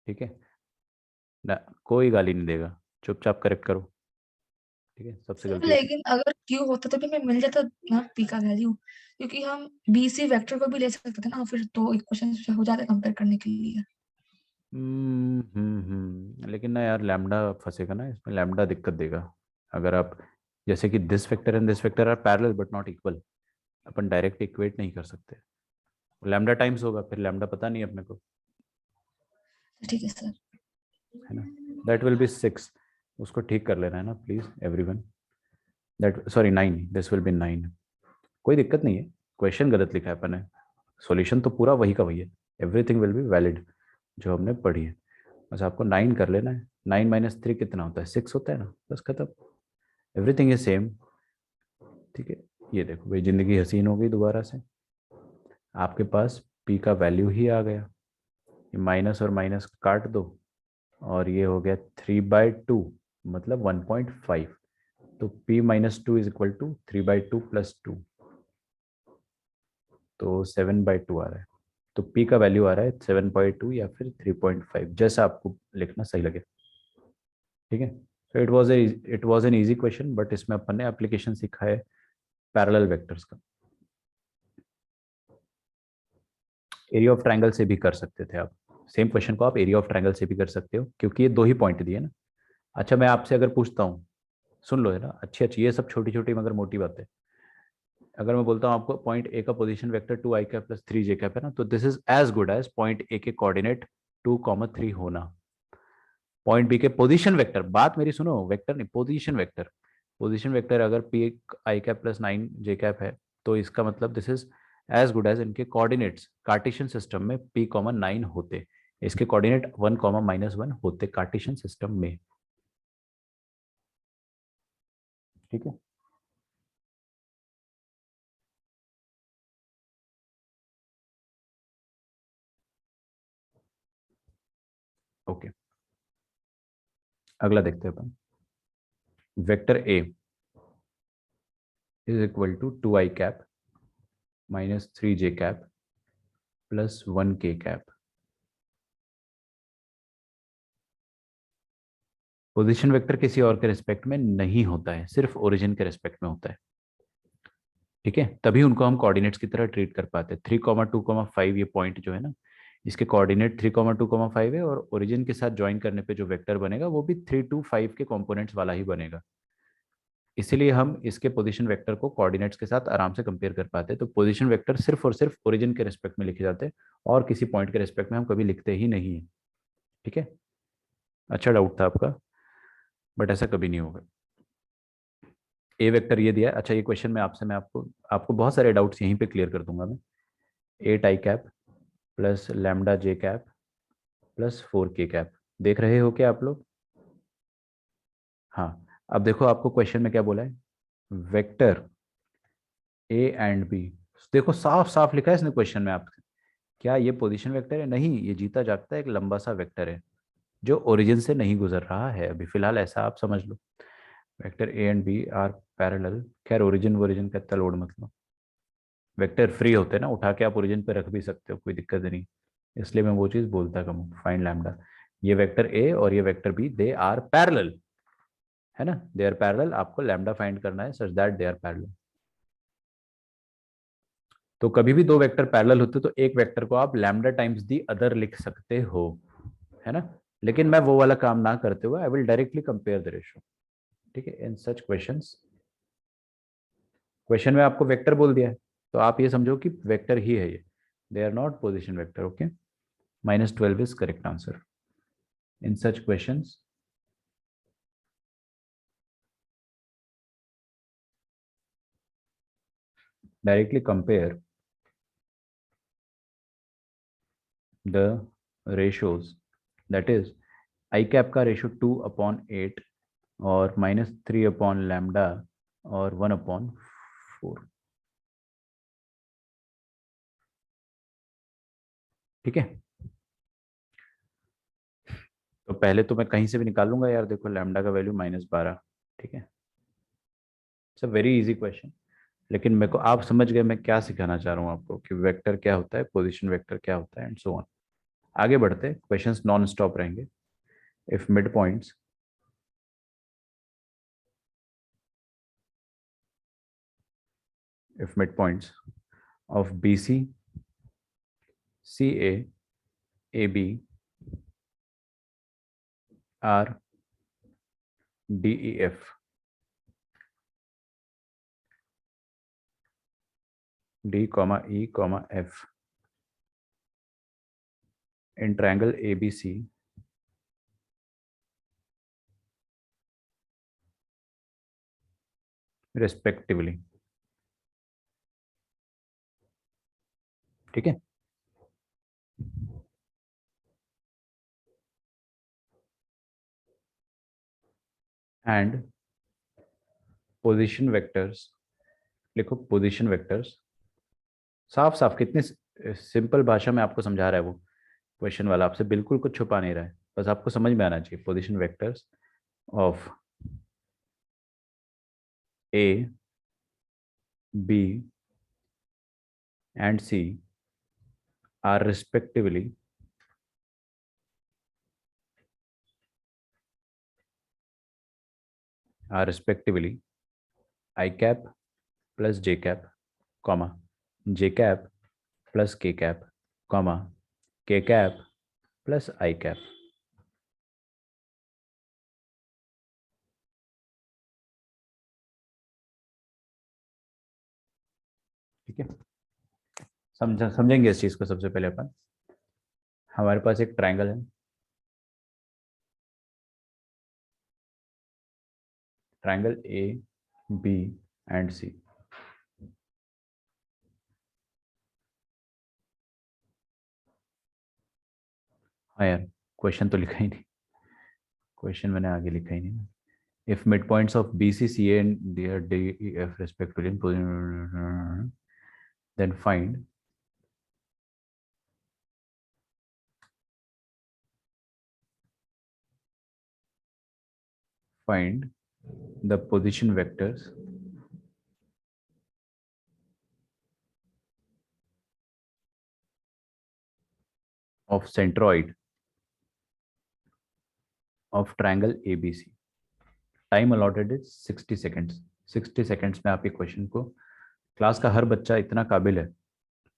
ठीक है ना, कोई गाली नहीं देगा, चुपचाप करेक्ट करो। ठीक है, सबसे सर गलती होती लेकिन अगर क्यू होता तो भी हमें मिल जाता ना पी का वैल्यू, क्योंकि हम BC वेक्टर को भी ले सकते थे ना, फिर तो इक्वेशन हो जाते कंपेयर करने के लिए। लेकिन ना यार, लैम्डा फंसेगा ना इसमें, लैम्डा दिक्कत देगा। अगर आप, जैसे कि this vector and this vector are parallel but not equal, अपन डायरेक्ट इक्वेट नहीं कर सकते। लैम्डा टाइम्स होगा, फिर लैम्डा पता नहीं अपने को, ठीक है सर। है ना। दैट विल बी 6, उसको ठीक कर लेना है ना please everyone. That sorry 9, this will be 9। कोई दिक्कत नहीं है, क्वेश्चन गलत लिखा है अपन ने, सॉल्यूशन तो पूरा वही का वही है। एवरीथिंग विल बी वैलिड जो हमने पढ़ी है। बस आपको 9 कर लेना है। 9 - 3 कितना होता है, 6 होता है ना, बस खत्म। Everything is same. ठीक है, ये देखो भाई, जिंदगी हसीन हो गई दोबारा से। आपके पास पी का वैल्यू ही आ गया, ये माइनस और माइनस काट दो, और ये हो गया 3/2, मतलब 1.5। तो P-2 इज इक्वल टू 3/2 + 2, तो 7/2 आ रहा है। तो P का वैल्यू आ रहा है 7/2 या फिर 3.5, जैसा आपको लिखना सही लगे। ठीक है, तो it was an easy question, but इसमें अपन ने एप्लीकेशन सीखा है पैरेलल वेक्टर्स का। एरिया ऑफ ट्रायंगल से भी कर सकते थे आप, सेम क्वेश्चन को आप एरिया ऑफ ट्रायंगल से भी कर सकते हो, क्योंकि ये दो ही पॉइंट दिए ना। अच्छा, मैं आपसे अगर पूछता हूँ, सुन लो है ना, अच्छी अच्छी, ये सब छोटी छोटी मगर मोटी बातें। अगर मैं बोलता हूँ आपको पॉइंट ए का position vector 2 i cap + 3 j cap है ना, तो this is as good as point A के कोऑर्डिनेट 2, 3 होना। पॉइंट बी के पोजीशन वेक्टर, बात मेरी सुनो, वेक्टर नहीं, पोजीशन वेक्टर। पोजीशन वेक्टर अगर P-i कैप + 9 j कैप है, तो इसका मतलब this is as good as इनके कोऑर्डिनेट्स कार्टेशियन सिस्टम में P, 9 होते, इसके कोऑर्डिनेट 1, -1 होते कार्टेशियन सिस्टम में। ठीक है, ओके, अगला देखते हैं अपन। Vector A is equal to 2 i cap -3 j cap + 1 k cap. Position vector किसी और के रिस्पेक्ट में नहीं होता है, सिर्फ ओरिजिन के रिस्पेक्ट में होता है। ठीक है, तभी उनको हम कोऑर्डिनेट्स की तरह ट्रीट कर पाते हैं। 3, 2, 5 ये पॉइंट जो है ना, इसके कोऑर्डिनेट 3, 2, 5 है, और ओरिजिन के साथ ज्वाइन करने पे जो वेक्टर बनेगा वो भी 3, 2, 5 के कंपोनेंट्स वाला ही बनेगा। इसीलिए हम इसके पोजीशन वेक्टर को कोऑर्डिनेट्स के साथ आराम से कंपेयर कर पाते हैं। तो पोजीशन वेक्टर सिर्फ और सिर्फ ओरिजिन के रिस्पेक्ट में लिखे जाते हैं, और किसी पॉइंट के रिस्पेक्ट में हम कभी लिखते ही नहीं है। ठीक है, अच्छा डाउट था आपका, बट ऐसा कभी नहीं होगा। ए वेक्टर ये दिया है। अच्छा, ये क्वेश्चन में आपसे मैं आपको आपको बहुत सारे डाउट्स यहीं पे क्लियर कर दूंगा मैं। 8 i cap plus lambda J cap plus 4 k cap, देख रहे हो क्या आप लोग? हाँ। अब देखो आपको क्वेश्चन में क्या बोला है, वेक्टर ए एंड बी। देखो साफ साफ लिखा है इसने क्वेश्चन में आपसे। क्या ये पोजीशन वेक्टर है? नहीं, ये जीता जागता एक लंबा सा वेक्टर है जो ओरिजिन से नहीं गुजर रहा है अभी फिलहाल, ऐसा आप समझ लो। Vector A and B are parallel. खैर ओरिजिन वोरिजिन का इतना लोड मतलब, वेक्टर फ्री होते हैं ना, उठा के आप ओरिजिन पे रख भी सकते हो, कोई दिक्कत नहीं। इसलिए मैं वो चीज़ बोलता कम हूँ। फाइन लैम्डा, ये वेक्टर ए और ये vector B they are parallel, है ना, दे आर पैरेलल। आपको लैम्डा फाइंड करना है such that they are parallel. तो कभी भी दो वेक्टर पैरेलल होते तो एक वेक्टर को आप लैम्डा टाइम्स दी अदर लिख सकते हो, है ना। लेकिन मैं वो वाला काम ना करते हुए I will directly compare the ratio. ठीक है, इन सच क्वेश्चंस, क्वेश्चन में आपको वेक्टर बोल दिया है तो आप ये समझो कि वेक्टर ही है ये, they are not position vector. Okay, -12 is correct answer in such questions. Directly compare the ratios, that is I cap का रेशियो 2/8 और -3/λ और 1/4। ठीक है, तो पहले तो मैं कहीं से भी निकाल लूंगा यार, देखो लैम्डा का वैल्यू -12। ठीक है, it's a very easy question. लेकिन मेरे को आप समझ गए मैं क्या सिखाना चाह रहा हूँ आपको, कि वेक्टर क्या होता है, पोजीशन वेक्टर क्या होता है, एंड सो ऑन। आगे बढ़ते हैं, क्वेश्चंस नॉन स्टॉप रहेंगे। If mid points if midpoints of BC, CA, AB are DEF, D, E, F in triangle ABC respectively। ठीक है, एंड पोजीशन वेक्टर्स, लिखो पोजीशन वेक्टर्स। साफ साफ कितने सिंपल भाषा में आपको समझा रहा है वो क्वेश्चन वाला, आपसे बिल्कुल कुछ छुपा नहीं रहा है, बस आपको समझ में आना चाहिए। Position vectors of A, B and C are respectively I cap plus J cap, comma J cap plus K cap, comma K cap plus I cap। ठीक है, समझेंगे इस चीज को। सबसे पहले अपन, हमारे पास एक ट्राइंगल है, ट्राइंगल ए, बी एंड सी। हाँ यार, क्वेश्चन तो लिखा ही नहीं, क्वेश्चन मैंने आगे लिखा ही नहीं। If mid points of B C C and there D E F respectively in position, then find the position vectors of centroid of triangle A B C. Time allotted is 60 seconds. 60 seconds में आप ये question को, class का हर बच्चा इतना काबिल है,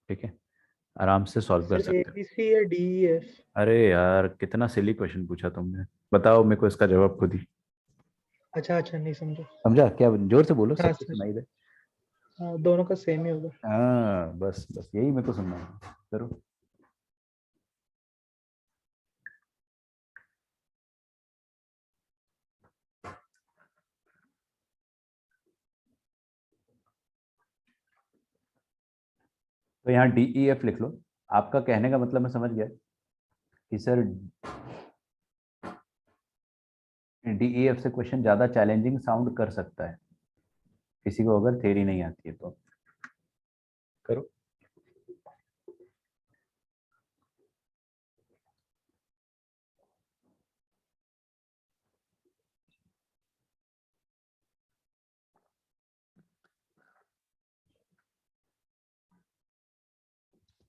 ठीक है, आराम से सॉल्व कर सर सकते हो। ABC या DEF? अरे यार कितना सिली क्वेश्चन पूछा तुमने, बताओ मेरे को इसका जवाब खुद ही। अच्छा अच्छा, नहीं समझा। समझा क्या? जोर से बोलो, हाँ सबको सर, सुनाई दे। हाँ दोनों का सेम ही होगा। हाँ बस बस यही मेरे को सुनना है, करो। तो यहाँ DEF लिख लो। आपका कहने का मतलब मैं समझ गया कि सर DEF से क्वेश्चन ज्यादा चैलेंजिंग साउंड कर सकता है, किसी को अगर थ्योरी नहीं आती है तो। करो।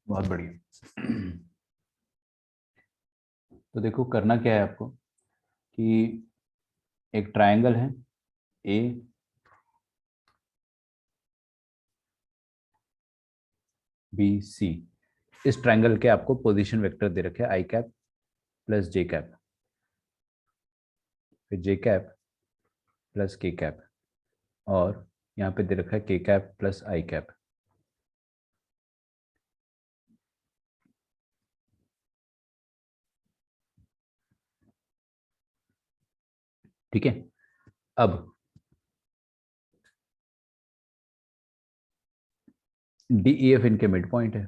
बहुत बढ़िया। तो देखो करना क्या है आपको कि एक ट्रायंगल है ए बी सी। इस ट्रायंगल के आपको पोजीशन वेक्टर दे रखे आई कैप प्लस जे कैप, फिर जे कैप प्लस के कैप, और यहाँ पे दे रखा है के कैप प्लस आई कैप। ठीक है। अब DEF इनके मिड पॉइंट है,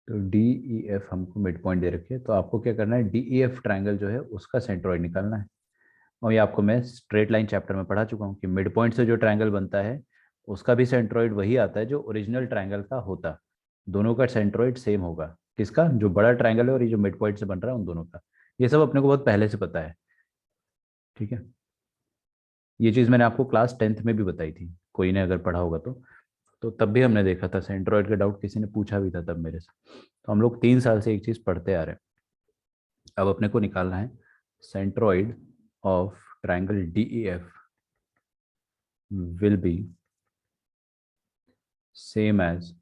तो DEF हमको मिड पॉइंट दे रखे हैं, तो आपको क्या करना है, DEF ट्रायंगल जो है उसका सेंट्रॉइड निकालना है। और ये आपको मैं स्ट्रेट लाइन चैप्टर में पढ़ा चुका हूँ कि मिड पॉइंट से जो ट्रायंगल बनता है उसका भी सेंट्रॉइड वही आता है जो ओरिजिनल ट्रायंगल का होता। दोनों का सेंट्रॉइड सेम होगा। किसका? जो बड़ा ट्रायंगल है और ये जो मिड पॉइंट से बन रहा है उन दोनों का। ये सब अपने को बहुत पहले से पता है। ठीक है। ये चीज़ मैंने आपको क्लास 10th में भी बताई थी, कोई ने अगर पढ़ा होगा तो तब भी हमने देखा था, सेंट्रॉइड का डाउट किसी ने पूछा भी था तब मेरे से। तो हम लोग 3 साल से एक चीज़ पढ़ते आ रहे हैं। अब अपने को निकालना है centroid of triangle DEF will be same as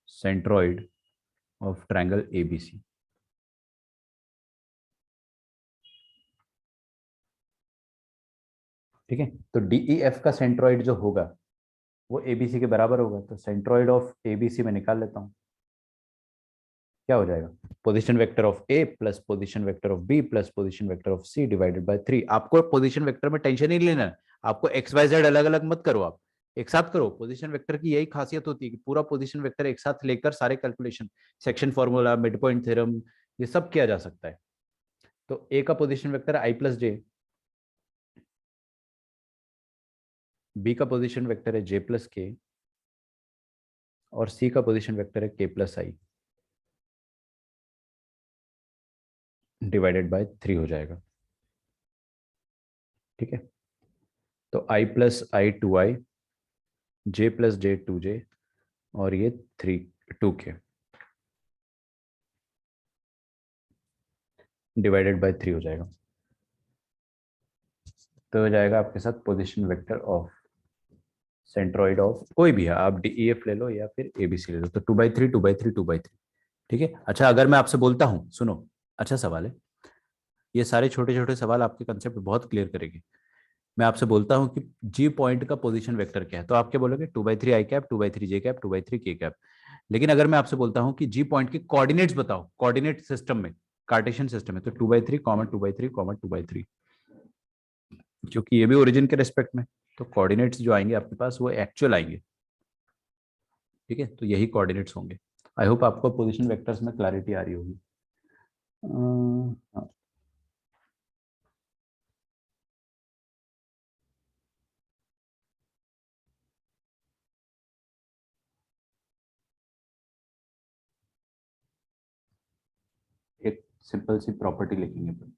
centroid of triangle ABC। ठीक है। तो DEF का सेंट्रॉइड जो होगा वो ABC के बराबर होगा, तो सेंट्रॉइड ऑफ ABC में निकाल लेता हूँ। क्या हो जाएगा? Position vector of A plus position vector of B plus position vector of C divided by 3। आपको पोजीशन वेक्टर में टेंशन ही नहीं लेना है। आपको XYZ अलग अलग मत करो, आप एक साथ करो। पोजीशन वेक्टर की यही खासियत होती है कि पूरा पोजीशन वेक्टर एक साथ लेकर सारे calculation, section formula, mid point theorem, ये सब किया जा सकता है। तो A का पोजीशन वेक्टर है I प्लस जे, B का पोजीशन वेक्टर है J प्लस के, और C का पोजीशन वेक्टर है K plus I divided by 3 हो जाएगा। ठीक है। तो I plus I 2I, J plus J 2J, और ये 2K डिवाइडेड बाय 3 हो जाएगा। तो हो जाएगा आपके साथ position vector of centroid of कोई भी है, आप DEF ले लो या फिर ABC ले लो, तो 2/3 2/3 2/3। ठीक है। अच्छा, अगर मैं आपसे बोलता हूँ, सुनो, अच्छा सवाल है ये, सारे छोटे छोटे सवाल आपके कंसेप्ट बहुत क्लियर करेंगे। मैं आपसे बोलता हूँ कि G पॉइंट का पोजीशन वेक्टर क्या है, तो आप क्या बोलोगे? 2/3 आई कैप, 2/3 जे कैप, 2/3 के कैप। लेकिन अगर मैं आपसे बोलता हूँ कि G पॉइंट के कोऑर्डिनेट्स बताओ, कोऑर्डिनेट सिस्टम में, कार्टेशियन सिस्टम में, तो 2/3 कॉमा 2/3 कॉमा 2/3, क्योंकि ये भी ओरिजिन के रेस्पेक्ट में, तो कोऑर्डिनेट्स जो आएंगे आपके पास वो एक्चुअल आएंगे। ठीक है। तो यही कोऑर्डिनेट्स होंगे। आई होप आपको पोजीशन वेक्टर्स में क्लैरिटी आ रही होगी। हाँ, एक सिंपल सी प्रॉपर्टी लिखेंगे फिर।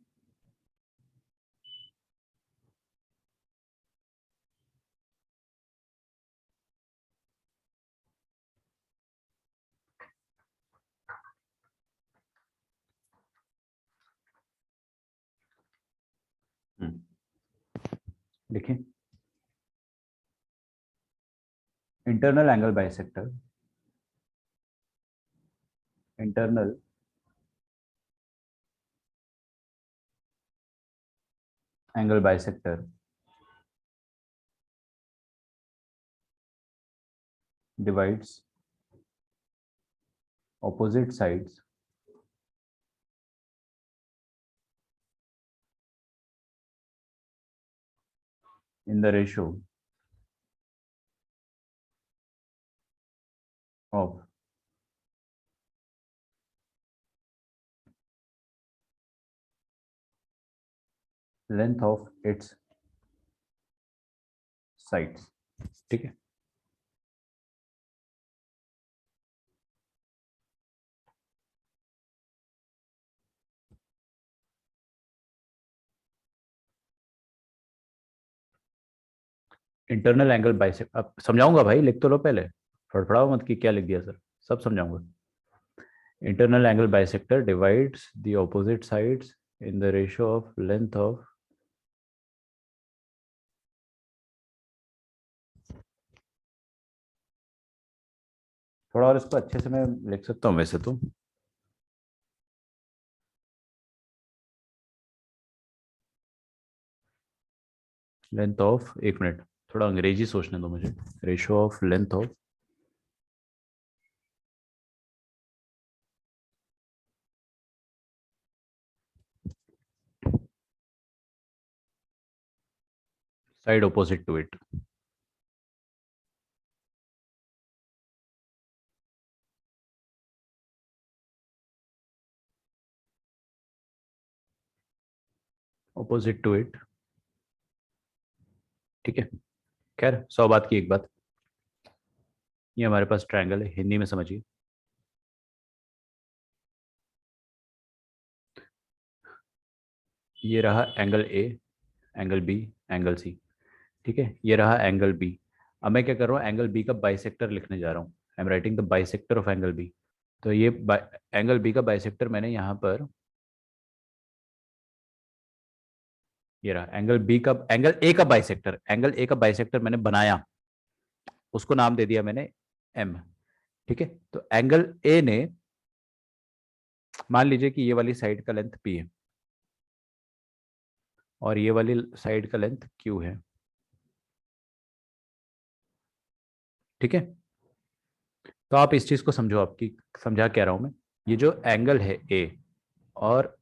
लिखें, internal angle bisector, internal angle bisector divides opposite sides in the ratio of length of its sides. ठीक है, इंटरनल एंगल बाइसेक्ट, अब समझाऊंगा भाई, लिख तो लो पहले, फड़फड़ाओ मत कि क्या लिख दिया सर, सब समझाऊंगा। Internal angle bisector divides the opposite sides in the ratio of length of, थोड़ा और इसको अच्छे से मैं लिख सकता हूँ वैसे तो, लेंथ ऑफ, एक मिनट थोड़ा अंग्रेजी सोचने दो मुझे, ratio of length of side opposite to it. Opposite to it, ठीक है। खैर 100 बात की एक बात, ये हमारे पास ट्रायंगल है, हिंदी में समझिए। ये रहा angle A, angle B, angle C, ठीक है। ये रहा एंगल बी। अब मैं क्या कर रहा हूँ, एंगल बी का बाइसेक्टर लिखने जा रहा हूँ। I am writing the bisector of angle B. तो ये एंगल बी का बाइसेक्टर मैंने यहाँ पर, ये रहा एंगल बी का, एंगल ए का बाइसेक्टर, एंगल ए का बाइसेक्टर मैंने बनाया, उसको नाम दे दिया मैंने एम। ठीक है, तो एंगल ए ने, मान लीजिए कि ये वाली साइड का लेंथ पी है और ये वाली साइड का लेंथ क्यू है। ठीक है, तो आप इस चीज को समझो, आपकी समझा कह रहा हूं मैं। ये जो एंगल है ए और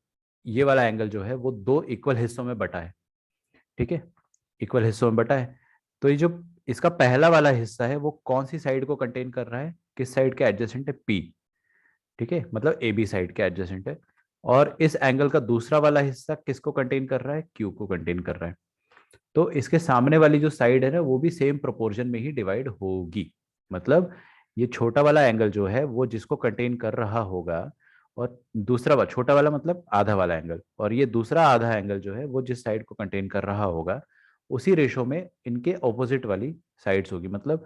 ये वाला एंगल जो है वो दो इक्वल हिस्सों में बटा है। ठीक है, इक्वल हिस्सों में बटा है। तो ये जो इसका पहला वाला हिस्सा है वो कौन सी साइड को कंटेन कर रहा है, किस साइड के एडजेसेंट है, पी। ठीक है, मतलब ए बी साइड के एडजेसेंट है। और इस एंगल का दूसरा वाला हिस्सा किसको कंटेन कर रहा है, क्यू को कंटेन कर रहा है। तो इसके सामने वाली जो साइड है ना वो भी सेम प्रोपोर्शन में ही डिवाइड होगी। मतलब ये छोटा वाला एंगल जो है वो जिसको कंटेन कर रहा होगा, और दूसरा वाला छोटा वाला मतलब आधा वाला एंगल, और ये दूसरा आधा एंगल जो है वो जिस साइड को कंटेन कर रहा होगा, उसी रेशो में इनके ऑपोजिट वाली साइड्स होगी। मतलब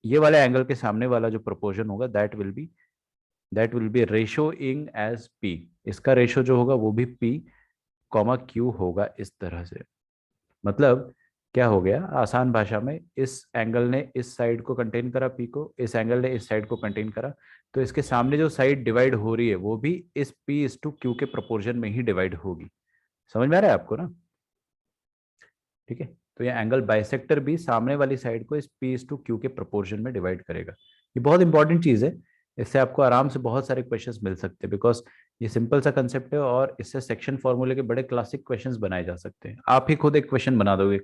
ये वाले एंगल के सामने वाला जो प्रोपोर्शन होगा that will be ratioing as P. इसका रेशो जो होगा वो भी पी कॉमा क्यू होगा, इस तरह से। मतलब क्या हो गया, आसान भाषा में, इस एंगल ने इस साइड को कंटेन करा पी को, इस एंगल ने इस साइड को कंटेन करा, तो इसके सामने जो साइड डिवाइड हो रही है वो भी इस पी इस टू क्यू के प्रोपोर्शन में ही डिवाइड होगी। समझ में आ रहा है आपको ना? ठीक है, तो ये एंगल बाइसेक्टर भी सामने वाली साइड को इस पी इस टू क्यू के प्रोपोर्शन में डिवाइड करेगा। ये बहुत इंपॉर्टेंट चीज है, इससे आपको आराम से बहुत सारे क्वेश्चंस मिल सकते हैं, बिकॉज ये सिंपल सा कंसेप्ट है और इससे सेक्शन फॉर्मूले के बड़े क्लासिक क्वेश्चंस बनाए जा सकते हैं। आप ही खुद एक क्वेश्चन बना दोगे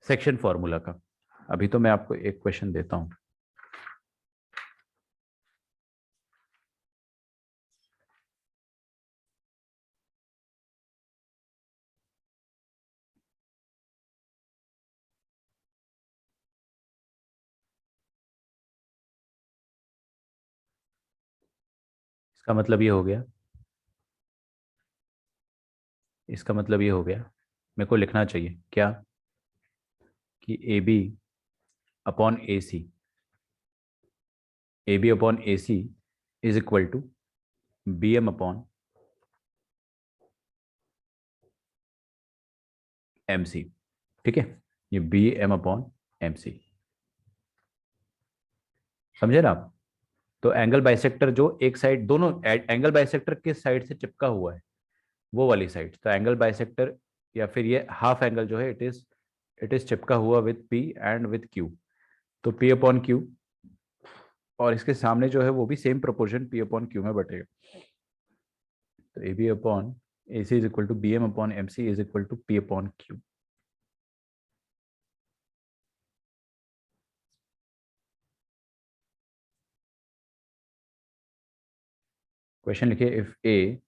सेक्शन फॉर्मूला का। अभी तो मैं आपको एक क्वेश्चन देता हूं। इसका मतलब ये हो गया, इसका मतलब ये हो गया, मेरे को लिखना चाहिए क्या, कि A B upon A C, A B upon A C is equal to B M upon M C. ठीक है, ये B M upon M C, समझे ना आप? तो एंगल बाइसेक्टर जो एक साइड, दोनों एंगल बाइसेक्टर किस साइड से चिपका हुआ है, वो वाली साइड, तो एंगल बाइसेक्टर, या फिर ये हाफ एंगल जो है इट इज चिपका हुआ with P and with Q. तो पी अपॉन क्यू, और इसके सामने जो है वो भी same proportion P upon Q में बटेगा। तो A B upon A C is equal to B M upon M C is equal to P upon Q. Question लिखिए इफ ए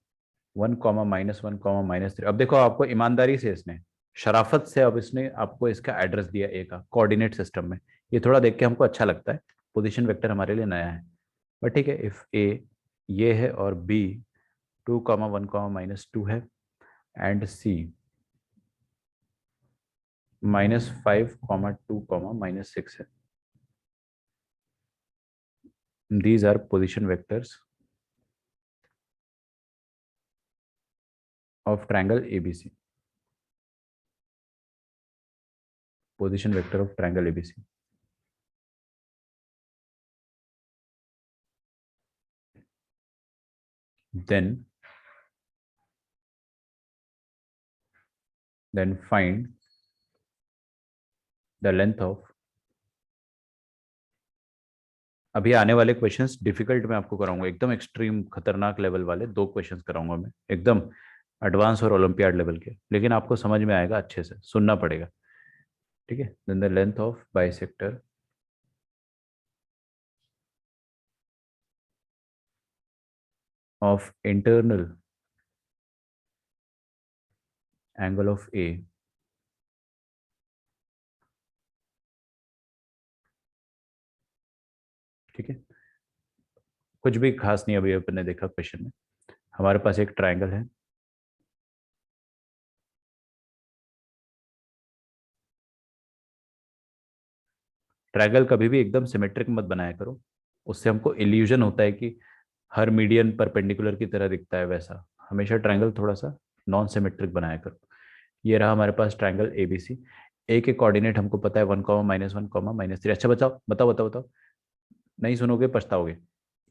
1 कॉमा -1 कॉमा -3। अब देखो आपको ईमानदारी से इसने शराफत से अब इसने आपको इसका एड्रेस दिया ए का कोऑर्डिनेट सिस्टम में। ये थोड़ा देख के हमको अच्छा लगता है, पोजीशन वेक्टर हमारे लिए नया है, बट ठीक है। इफ ए ये है और बी 2 कॉमा 1 कॉमा -2 है एंड सी -5 कॉमा 2 कॉमा -6 है, these are position vectors of triangle ABC. Position vector of triangle ABC. Then find the length of, अभी आने वाले क्वेश्चंस डिफिकल्ट मैं आपको कराऊंगा, एकदम एक्सट्रीम खतरनाक लेवल वाले 2 क्वेश्चंस कराऊंगा मैं, एकदम एडवांस और ओलंपियाड लेवल के, लेकिन आपको समझ में आएगा, अच्छे से सुनना पड़ेगा, ठीक है। Then the length of bisector of internal angle of A ठीक है। कुछ भी खास नहीं अभी अपन ने देखा क्वेश्चन में। हमारे पास एक ट्रायंगल है, ट्रायंगल कभी भी एकदम सिमेट्रिक मत बनाया करो, उससे हमको इल्यूजन होता है कि हर मीडियन परपेंडिकुलर की तरह दिखता है, वैसा हमेशा ट्रायंगल थोड़ा सा नॉन सिमेट्रिक बनाया करो। ये रहा हमारे पास ट्रायंगल एबीसी। ए के कोऑर्डिनेट हमको पता है 1 कॉमा -1 कॉमा -3। अच्छा बताओ बताओ बताओ बताओ, नहीं सुनोगे पछताओगे।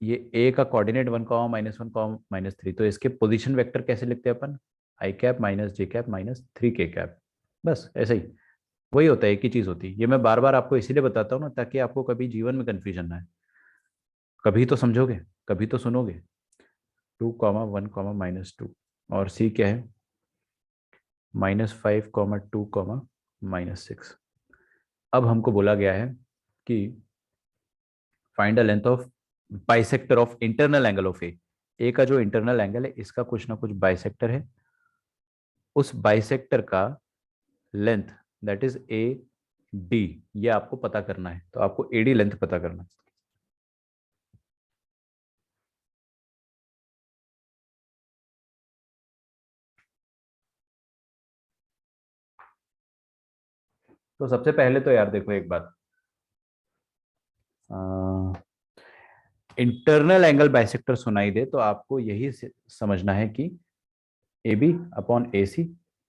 ये ए का कोऑर्डिनेट 1 कॉमा -1 कॉमा -3, तो इसके पोजीशन वेक्टर कैसे लिखते हैं अपन? आई cap minus J cap minus 3 के कैप, बस ऐसे ही। वही होता है, एक ही चीज होती है। ये मैं बार बार आपको इसीलिए बताता हूँ ना, ताकि आपको कभी जीवन में कंफ्यूजन ना है। कभी तो समझोगे, कभी तो सुनोगे। 2 कॉमा 1 कॉमा -2 और सी क्या है? -5 कॉमा 2 कॉमा -6। अब हमको बोला गया है कि find the length of bisector of internal angle of A. A का जो इंटरनल एंगल है, इसका कुछ ना कुछ बाइसेक्टर है, उस बाइसेक्टर का length, that is A D, ये आपको पता करना है। तो आपको एडी लेंथ पता करना है। तो सबसे पहले तो यार देखो एक बात, इंटरनल एंगल बाइसेक्टर सुनाई दे तो आपको यही समझना है कि A B upon A C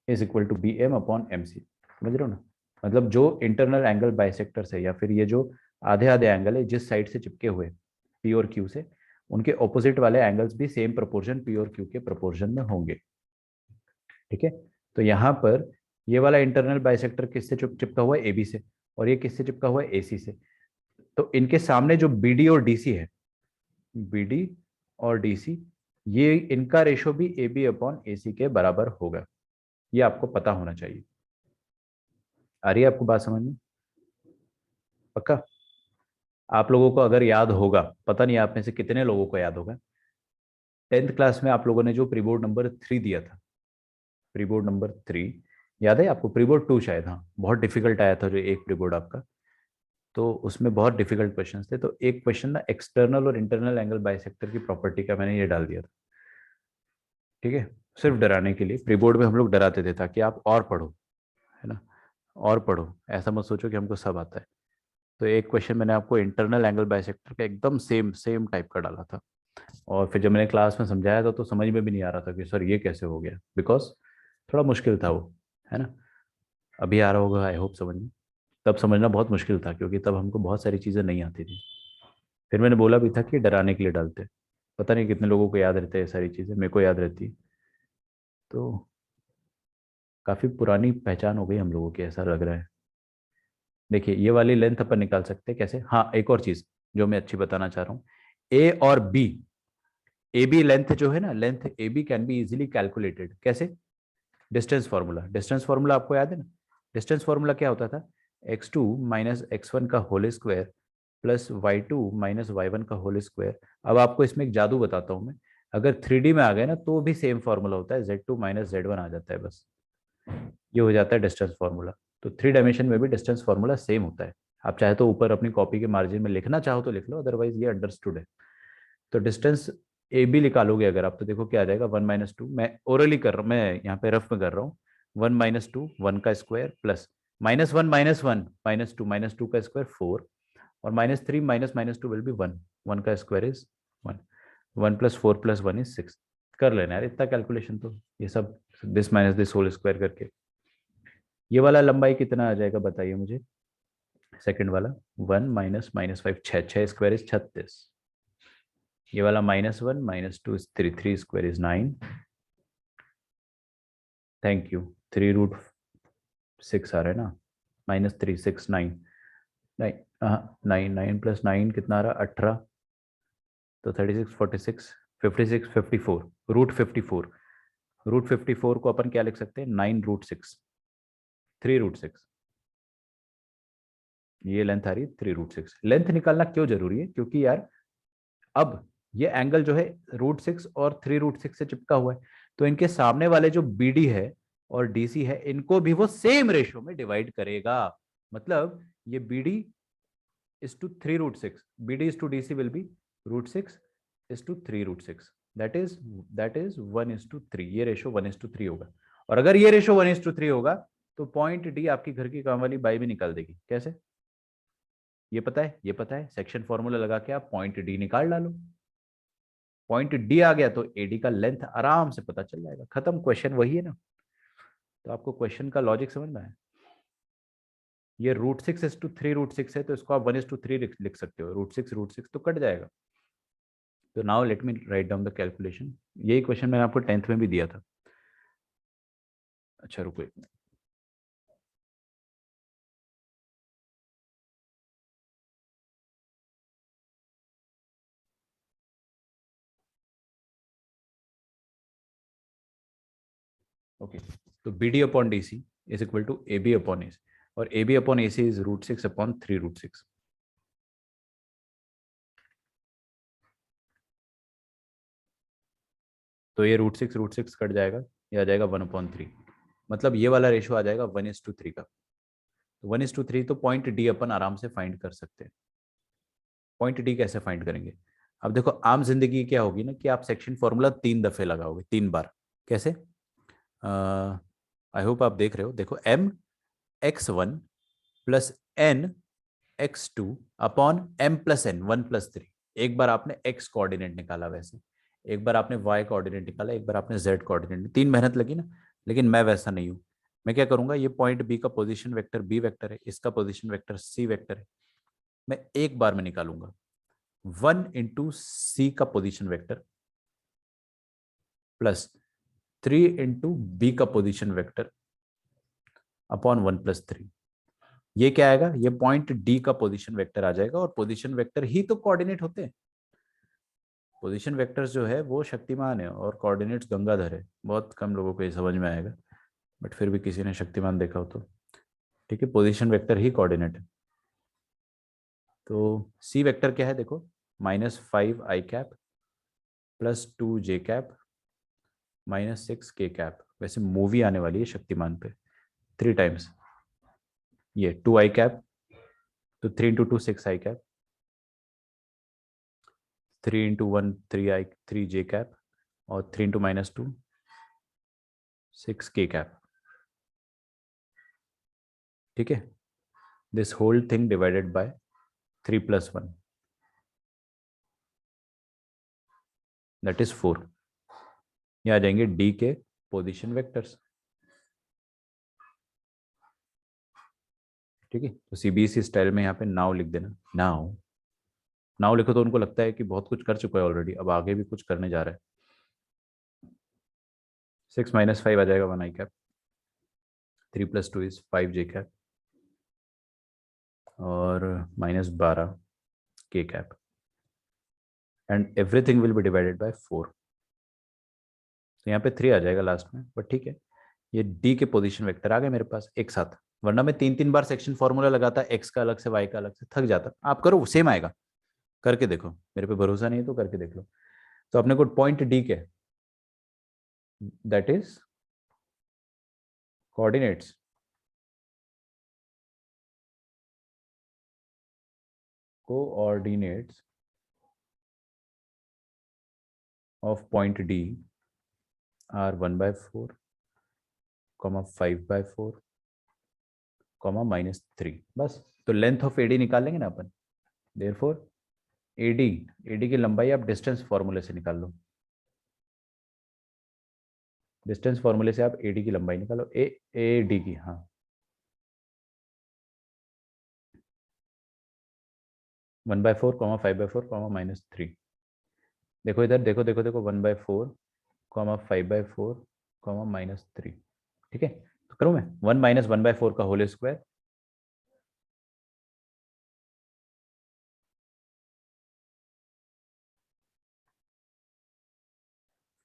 is equal to B M upon M C. समझ रहे हो ना? मतलब जो इंटरनल एंगल बाइसेक्टर्स है, या फिर ये जो आधे आधे एंगल है जिस साइड से चिपके हुए पी और क्यू से, उनके ऑपोजिट वाले एंगल्स भी सेम प्रोपोर्शन पी और क्यू के प्रोपोर्शन में होंगे, ठीक है। तो यहाँ पर ये वाला इंटरनल बाइसेक्टर किससे चिपका हुआ है? ए बी से। और ये किससे चिपका हुआ है? ए सी से। तो इनके सामने जो बी डी और डी सी है, बी डी और डी सी, ये इनका रेशो भी ए बी अपॉन ए सी के बराबर होगा। ये आपको पता होना चाहिए। आ रही है आपको बात समझ में? पक्का? आप लोगों को अगर याद होगा, पता नहीं आप में से कितने लोगों को याद होगा, 10th क्लास में आप लोगों ने जो प्रीबोर्ड नंबर 3 दिया था, प्रीबोर्ड नंबर 3 याद है आपको? प्रीबोर्ड 2 शायद, हाँ, बहुत डिफिकल्ट आया था जो एक प्रीबोर्ड आपका, तो उसमें बहुत डिफिकल्ट क्वेश्चंस थे। तो एक क्वेश्चन ना एक्सटर्नल और इंटरनल एंगल बाइसेक्टर की प्रॉपर्टी का मैंने ये डाल दिया था, ठीक है, सिर्फ डराने के लिए। प्रीबोर्ड में हम लोग डराते थे ताकि आप और पढ़ो, है ना, और पढ़ो, ऐसा मत सोचो कि हमको सब आता है। तो एक क्वेश्चन मैंने आपको इंटरनल एंगल बाइसेक्टर का एकदम सेम सेम टाइप का डाला था, और फिर जब मैंने क्लास में समझाया था तो समझ में भी नहीं आ रहा था कि सर ये कैसे हो गया, बिकॉज थोड़ा मुश्किल था वो, है ना। अभी आ रहा होगा आई होप समझ में। तब समझना बहुत मुश्किल था क्योंकि तब हमको बहुत सारी चीज़ें नहीं आती थी। फिर मैंने बोला भी था कि डराने के लिए डालते, पता नहीं कितने लोगों को याद रहते हैं सारी चीज़ें, मेरे को याद रहती। तो काफ़ी पुरानी पहचान हो गई हम लोगों की, ऐसा लग रहा है। देखिए ये वाली लेंथ अपन निकाल सकते हैं कैसे? हाँ, एक और चीज़ जो मैं अच्छी बताना चाह रहा हूँ, ए और बी, ए बी लेंथ जो है ना, length A B can be easily calculated. कैसे? Distance formula. डिस्टेंस फार्मूला आपको याद है ना? डिस्टेंस फार्मूला क्या होता था? x2 माइनस x1 का whole square plus y2 minus y1 का होल स्क्वायर। अब आपको इसमें एक जादू बताता हूँ मैं, अगर 3D में आ गए ना तो भी सेम फॉर्मूला होता है, Z2 माइनस Z1 आ जाता है बस, ये हो जाता है डिस्टेंस फार्मूला। तो 3 डायमेंशन में भी डिस्टेंस फार्मूला सेम होता है। आप चाहे तो ऊपर अपनी कॉपी के मार्जिन में लिखना चाहो तो लिख लो, अदरवाइज ये अंडरस्टूड है। तो डिस्टेंस ए बी निकालोगे अगर आप, तो देखो क्या आ जाएगा, 1 - 2, मैं ओरली कर रहा हूँ, मैं यहाँ पे रफ में कर रहा हूँ। 1 - 2 1 का स्क्वायर प्लस -1 -1 -2 का स्क्वायर 4, और -3 -2 विल बी 1, 1 का स्क्वायर इज 1, 1 + 4 + 1 इज 6। कर लेना यार इतना कैलकुलेशन, तो ये सब this minus this whole square करके। ये वाला लंबाई कितना आ जाएगा बताइए मुझे, सेकंड वाला, 1 -5 6, 6 स्क्वायर इज 36। ये वाला -1 -2 is 3, 3 square is 9। Thank you. 3√6 आ रहा है ना, -3 6 9 9 9 9 + 9 कितना आ रहा, 18, तो 36 46 56 54, √54। √54 को अपन क्या लिख सकते हैं, 9√6, 3√6। ये लेंथ आ रही है 3√6। लेंथ निकालना क्यों जरूरी है, क्योंकि यार अब ये एंगल जो है √6 और 3√6 से चिपका हुआ है, तो इनके सामने वाले जो BD है और DC है, इनको भी वो सेम रेशो में डिवाइड करेगा। मतलब ये BD is to 3√6, BD is to DC will be √6 is to 3√6, that is 1:3, ये रेशो 1:3 होगा। और अगर ये रेशो 1:3 होगा तो पॉइंट डी आपकी घर की काम वाली बाई भी निकाल देगी। कैसे, ये पता है, ये पता है, सेक्शन फॉर्मूला लगा के आप पॉइंट डी निकाल डालो। पॉइंट डी आ गया तो एडी का लेंथ आराम से पता चल जाएगा, खत्म, क्वेश्चन वही है ना। तो आपको क्वेश्चन का लॉजिक समझ में आया। ये √6 is to 3√6 है, तो इसको आप 1:3 लिख सकते हो, √6 तो कट जाएगा। तो now let me write down the calculation. यही क्वेश्चन मैंने आपको 10th में भी दिया था। अच्छा रुको एक मिनट, ओके। तो BD upon DC is equal to AB upon AC, और AB upon AC is √6 upon 3√6। तो ये √6 कट जाएगा, ये आ जाएगा 1/3। मतलब ये वाला रेशो आ जाएगा 1:3 का। तो 1:3 तो पॉइंट डी अपन आराम से फाइंड कर सकते हैं। पॉइंट डी कैसे फाइंड करेंगे, अब देखो आम जिंदगी क्या होगी ना कि आप सेक्शन फॉर्मूला 3 दफे लगाओगे, 3 बार। कैसे, आई होप आप देख रहे हो, देखो mx1 + nx2 upon m + n 1 + 3। एक बार आपने x कोऑर्डिनेट निकाला, वैसे एक बार आपने y कोऑर्डिनेट निकाला, एक बार आपने z कोऑर्डिनेट, 3 मेहनत लगी ना। लेकिन मैं वैसा नहीं हूं, मैं क्या करूंगा, ये पॉइंट बी का पोजीशन वेक्टर b वेक्टर है, इसका पोजीशन वेक्टर c वेक्टर है, मैं एक बार में निकालूंगा। 1 × c का पोजीशन वेक्टर प्लस 3 × b का पोजीशन वेक्टर अपॉन 1 + 3। ये क्या आएगा, ये पॉइंट डी का पोजीशन वेक्टर आ जाएगा, और पोजीशन वेक्टर ही तो कोऑर्डिनेट होते हैं। पोजीशन वेक्टर्स जो है वो शक्तिमान है और कोऑर्डिनेट्स गंगाधर है। बहुत कम लोगों को ये समझ में आएगा, बट फिर भी किसी ने शक्तिमान देखा हो तो ठीक है, पोजीशन वेक्टर ही कोऑर्डिनेट है। तो सी वेक्टर क्या है देखो, -5i + 2j -6k। वैसे मूवी आने वाली है शक्तिमान पे 3 टाइम्स, ये 2i, तो 3 × 2 6i, 3 × 1 3i 3j, और 3 × -2 6k। ठीक है, this whole thing divided by 3 + 1, that is 4। ये आ जाएंगे डी के पोजीशन वेक्टर्स। ठीक है, तो CBSE स्टाइल में यहाँ पे नाउ लिख देना। नाउ नाउ लिखो तो उनको लगता है कि बहुत कुछ कर चुका है ऑलरेडी, अब आगे भी कुछ करने जा रहा है। 6 - 5 आ जाएगा 1i, 3 + 2 इज 5j, और -12k, and everything will be divided by 4। तो यहाँ पे 3 आ जाएगा लास्ट में, बट ठीक है, ये डी के पोजीशन वेक्टर आ गए मेरे पास एक साथ। वरना मैं 3 बार सेक्शन फॉर्मूला लगाता, एक्स का अलग से वाई का अलग से, थक जाता। आप करो सेम आएगा, करके देखो, मेरे पे भरोसा नहीं है तो करके देख लो। तो अपने को पॉइंट डी के, that is coordinates of point D are 1/4, 5/4, -3। बस, तो लेंथ ऑफ AD निकाल लेंगे ना अपन। देयरफॉर AD की लंबाई आप डिस्टेंस फॉर्मूले से निकाल लो। डिस्टेंस फॉर्मूले से आप AD की लंबाई निकालो, AD की, हाँ, (1/4, 5/4, -3। देखो इधर, देखो देखो देखो, 1/4, 5/4, -3। ठीक है, तो करूँ मैं 1 - 1/4 का होल स्क्वायर,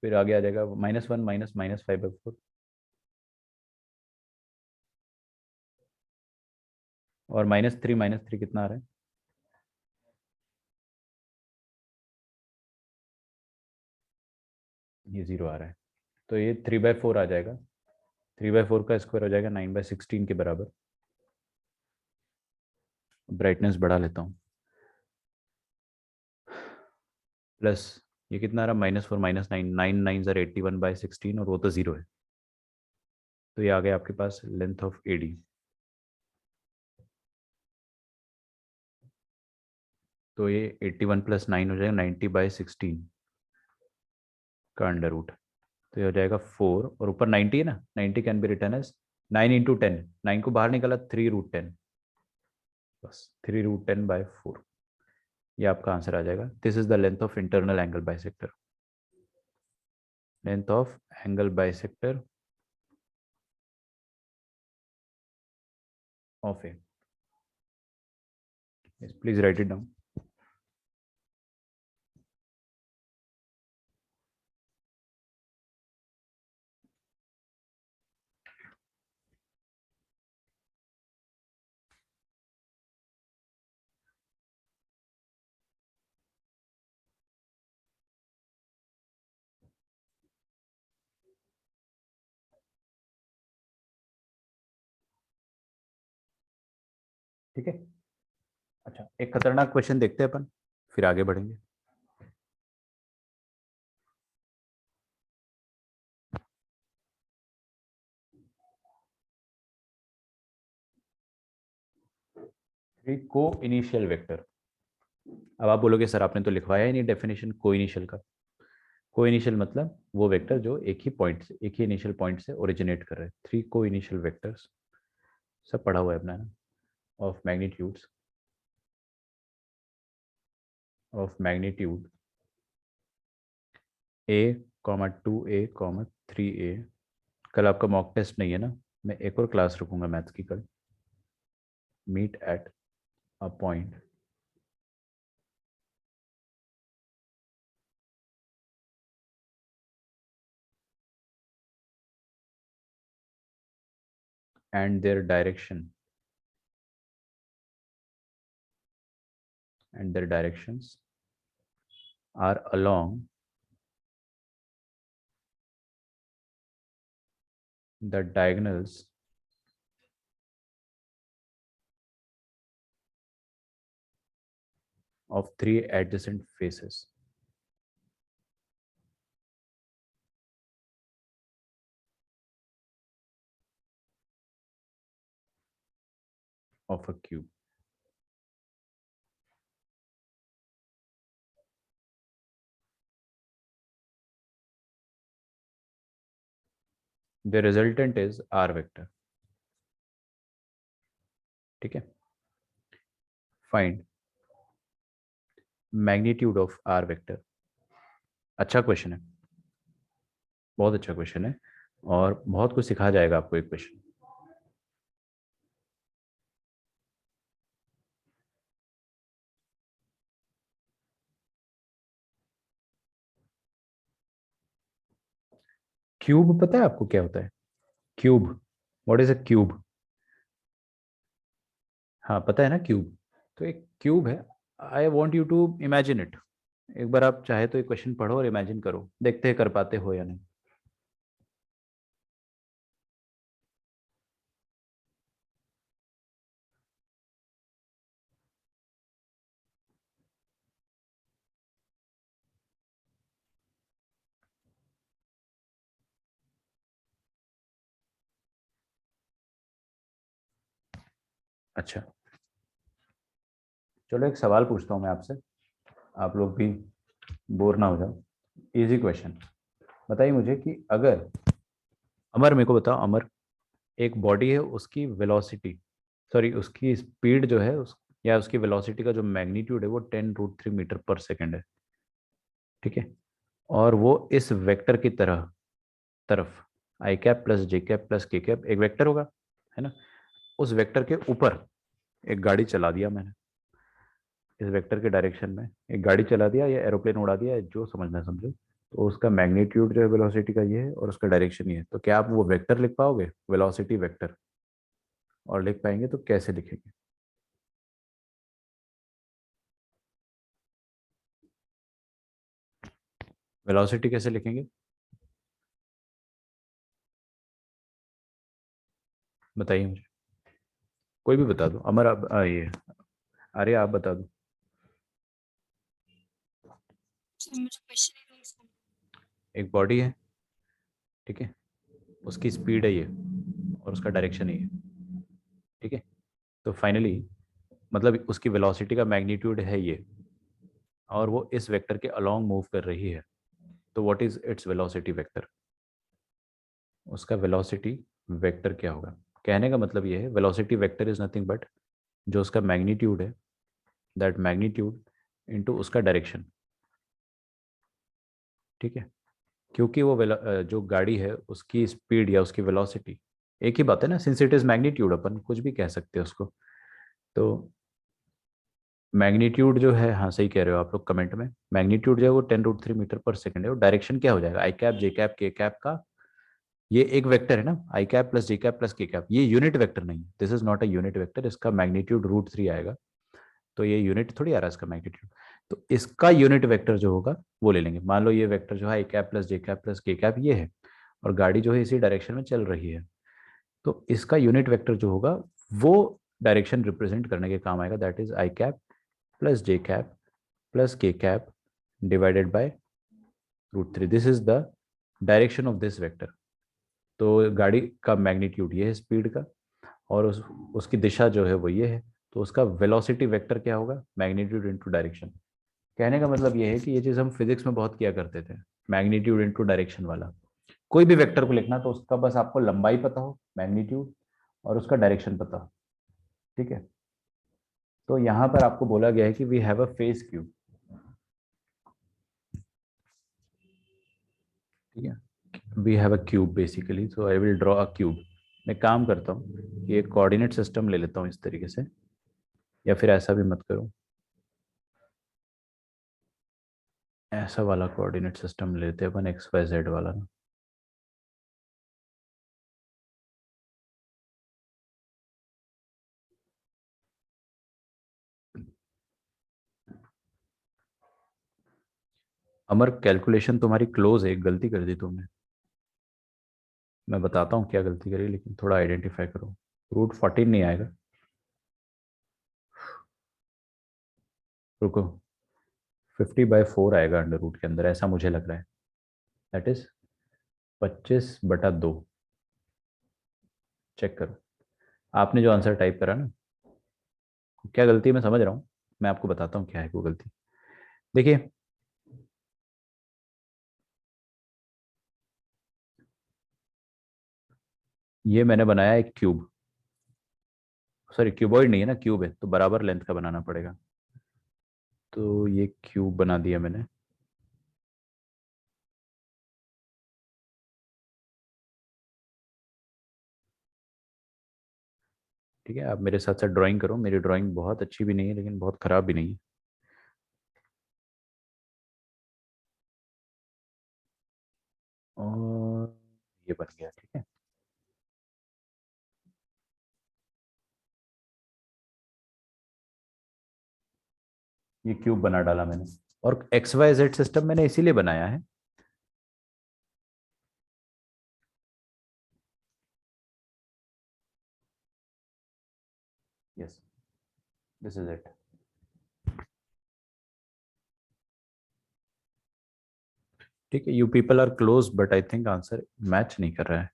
फिर आगे आ जाएगा -1 -5/4, और -3 कितना आ रहा है? ये 0 आ रहा है, तो ये 3/4 आ जाएगा। 3/4 का स्क्वायर हो जाएगा 9/16 के बराबर। ब्राइटनेस बढ़ा लेता हूँ, प्लस ये कितना आ रहा है, -4 -9, 9 9 81/16, और वो तो 0 है। तो ये आ गया आपके पास लेंथ ऑफ AD। तो ये 81 + 9 हो जाएगा 90/16 का अंडर रूट। तो ये हो जाएगा 4, और ऊपर 90 है ना, 90 कैन बी रिटर्न एज 9 × 10, 9 को बाहर निकाला 3√10, बस 3√10/4। ये आपका आंसर आ जाएगा। This is the length of internal angle bisector, length of angle bisector of A. Please right it down. ठीक है, अच्छा, एक खतरनाक क्वेश्चन देखते हैं अपन, फिर आगे बढ़ेंगे। को इनिशियल वेक्टर। अब आप बोलोगे सर आपने तो लिखवाया ही नहीं डेफिनेशन को इनिशियल का। को इनिशियल मतलब वो वेक्टर जो एक ही पॉइंट से, एक ही इनिशियल पॉइंट से ओरिजिनेट कर रहे हैं। 3 को इनिशियल वेक्टर्स, सब पढ़ा हुआ है अपना ना, of magnitude A, 2A, 3A। कल आपका मॉक टेस्ट नहीं है ना, मैं एक और क्लास रखूंगा मैथ्स की कल। Meet at a point and their directions are along the diagonals of 3 adjacent faces of a cube. The resultant is R vector। ठीक है, find magnitude of R vector. अच्छा क्वेश्चन है, बहुत अच्छा क्वेश्चन है, और बहुत कुछ सिखा जाएगा आपको एक क्वेश्चन। क्यूब पता है आपको क्या होता है? Cube, what is a cube? हाँ पता है ना क्यूब। तो एक क्यूब है, I want you to imagine it. एक बार आप चाहे तो ये क्वेश्चन पढ़ो और इमेजिन करो, देखते हैं कर पाते हो या नहीं। अच्छा, चलो एक सवाल पूछता हूँ मैं आपसे, आप लोग भी बोर ना हो जाओ। इजी क्वेश्चन, बताइए मुझे कि अगर, अमर मेरे को बताओ, अमर, एक बॉडी है, उसकी वेलोसिटी, सॉरी उसकी स्पीड जो है उस, या उसकी वेलोसिटी का जो मैग्नीट्यूड है वो 10√3 मीटर पर सेकेंड है, ठीक है। और वो इस वेक्टर की तरफ आई cap plus J cap plus K cap, एक वेक्टर होगा, है ना। उस वेक्टर के ऊपर एक गाड़ी चला दिया मैंने, इस वेक्टर के डायरेक्शन में एक गाड़ी चला दिया या एरोप्लेन उड़ा दिया, जो समझना समझो। तो उसका मैग्नीट्यूड जो है वेलोसिटी का ये है और उसका डायरेक्शन ये है। तो क्या आप वो वेक्टर लिख पाओगे, वेलोसिटी वेक्टर? और लिख पाएंगे तो कैसे लिखेंगे? वेलोसिटी कैसे लिखेंगे बताइए मुझे, कोई भी बता दो। अमर आप ये, अरे आप बता दो। मुझे क्वेश्चन ही नहीं समझ। एक बॉडी है, ठीक है, उसकी स्पीड है ये और उसका डायरेक्शन है ये, ठीक है। तो फाइनली मतलब उसकी वेलोसिटी का मैग्नीट्यूड है ये, और वो इस वेक्टर के अलोंग मूव कर रही है। तो what is its velocity vector? उसका वेलोसिटी वेक्टर क्या होगा? कहने का मतलब ये है, velocity vector is nothing but जो उसका मैग्नीट्यूड है, दैट मैग्नीट्यूड इनटू उसका डायरेक्शन, ठीक है। क्योंकि वो जो गाड़ी है उसकी स्पीड या उसकी वेलोसिटी एक ही बात है ना, सिंस इट इज मैग्नीट्यूड, अपन कुछ भी कह सकते हैं उसको। तो मैग्नीट्यूड जो है, हाँ सही कह रहे हो आप लोग कमेंट में, मैग्नीट्यूड जो है वो 10√3 मीटर पर सेकेंड है। और डायरेक्शन क्या हो जाएगा, I cap J cap K cap का, ये एक वेक्टर है ना, आई cap plus J cap plus K cap, ये यूनिट वेक्टर नहीं है, this is not a unit vector, इसका मैग्नीट्यूड √3 आएगा। तो ये यूनिट थोड़ी आ रहा है इसका मैग्नीट्यूड। तो इसका यूनिट वेक्टर जो होगा वो ले लेंगे। मान लो ये वेक्टर जो है I cap plus J cap plus K cap ये है, और गाड़ी जो है इसी डायरेक्शन में चल रही है। तो इसका यूनिट वेक्टर जो होगा वो डायरेक्शन रिप्रेजेंट करने के काम आएगा, that is I cap plus J cap plus K cap divided by √3, this is the direction of this vector. तो गाड़ी का मैग्नीट्यूड ये है स्पीड का, और उसकी दिशा जो है वो ये है। तो उसका वेलोसिटी वेक्टर क्या होगा, मैग्नीट्यूड इनटू डायरेक्शन। कहने का मतलब ये है कि ये चीज़ हम फिजिक्स में बहुत किया करते थे, मैग्नीट्यूड इनटू डायरेक्शन वाला। कोई भी वेक्टर को लिखना तो उसका बस आपको लंबाई पता हो, मैग्नीट्यूड, और उसका डायरेक्शन पता हो, ठीक है। तो यहाँ पर आपको बोला गया है कि we have a face cube, ठीक है, we have a cube basically, so I will draw a cube. मैं काम करता हूँ, ये कोऑर्डिनेट सिस्टम ले लेता हूँ इस तरीके से, या फिर ऐसा भी मत करूँ, ऐसा वाला कोऑर्डिनेट सिस्टम लेते हैं अपन, एक्स वाई जेड वाला ना। अमर कैलकुलेशन तुम्हारी क्लोज है, एक गलती कर दी तुमने। मैं बताता हूँ क्या गलती करी, लेकिन थोड़ा आइडेंटिफाई करो। √14 नहीं आएगा, रुको, 50/4 आएगा अंडर रूट के अंदर, ऐसा मुझे लग रहा है। That is 25/2। चेक करो आपने जो आंसर टाइप करा ना, क्या गलती है मैं समझ रहा हूँ, मैं आपको बताता हूँ क्या है वो गलती। देखिए, ये मैंने बनाया एक क्यूब, सॉरी क्यूबॉइड नहीं है ना, क्यूब है तो बराबर लेंथ का बनाना पड़ेगा। तो ये क्यूब बना दिया मैंने, ठीक है। आप मेरे साथ साथ ड्राइंग करो, मेरी ड्राइंग बहुत अच्छी भी नहीं है लेकिन बहुत खराब भी नहीं है। और ये बन गया, ठीक है। ये क्यूब बना डाला मैंने, और एक्स वाई जेड सिस्टम मैंने इसीलिए बनाया है यस, दिस इज इट। ठीक है, you people are close but I think answer match नहीं कर रहा है।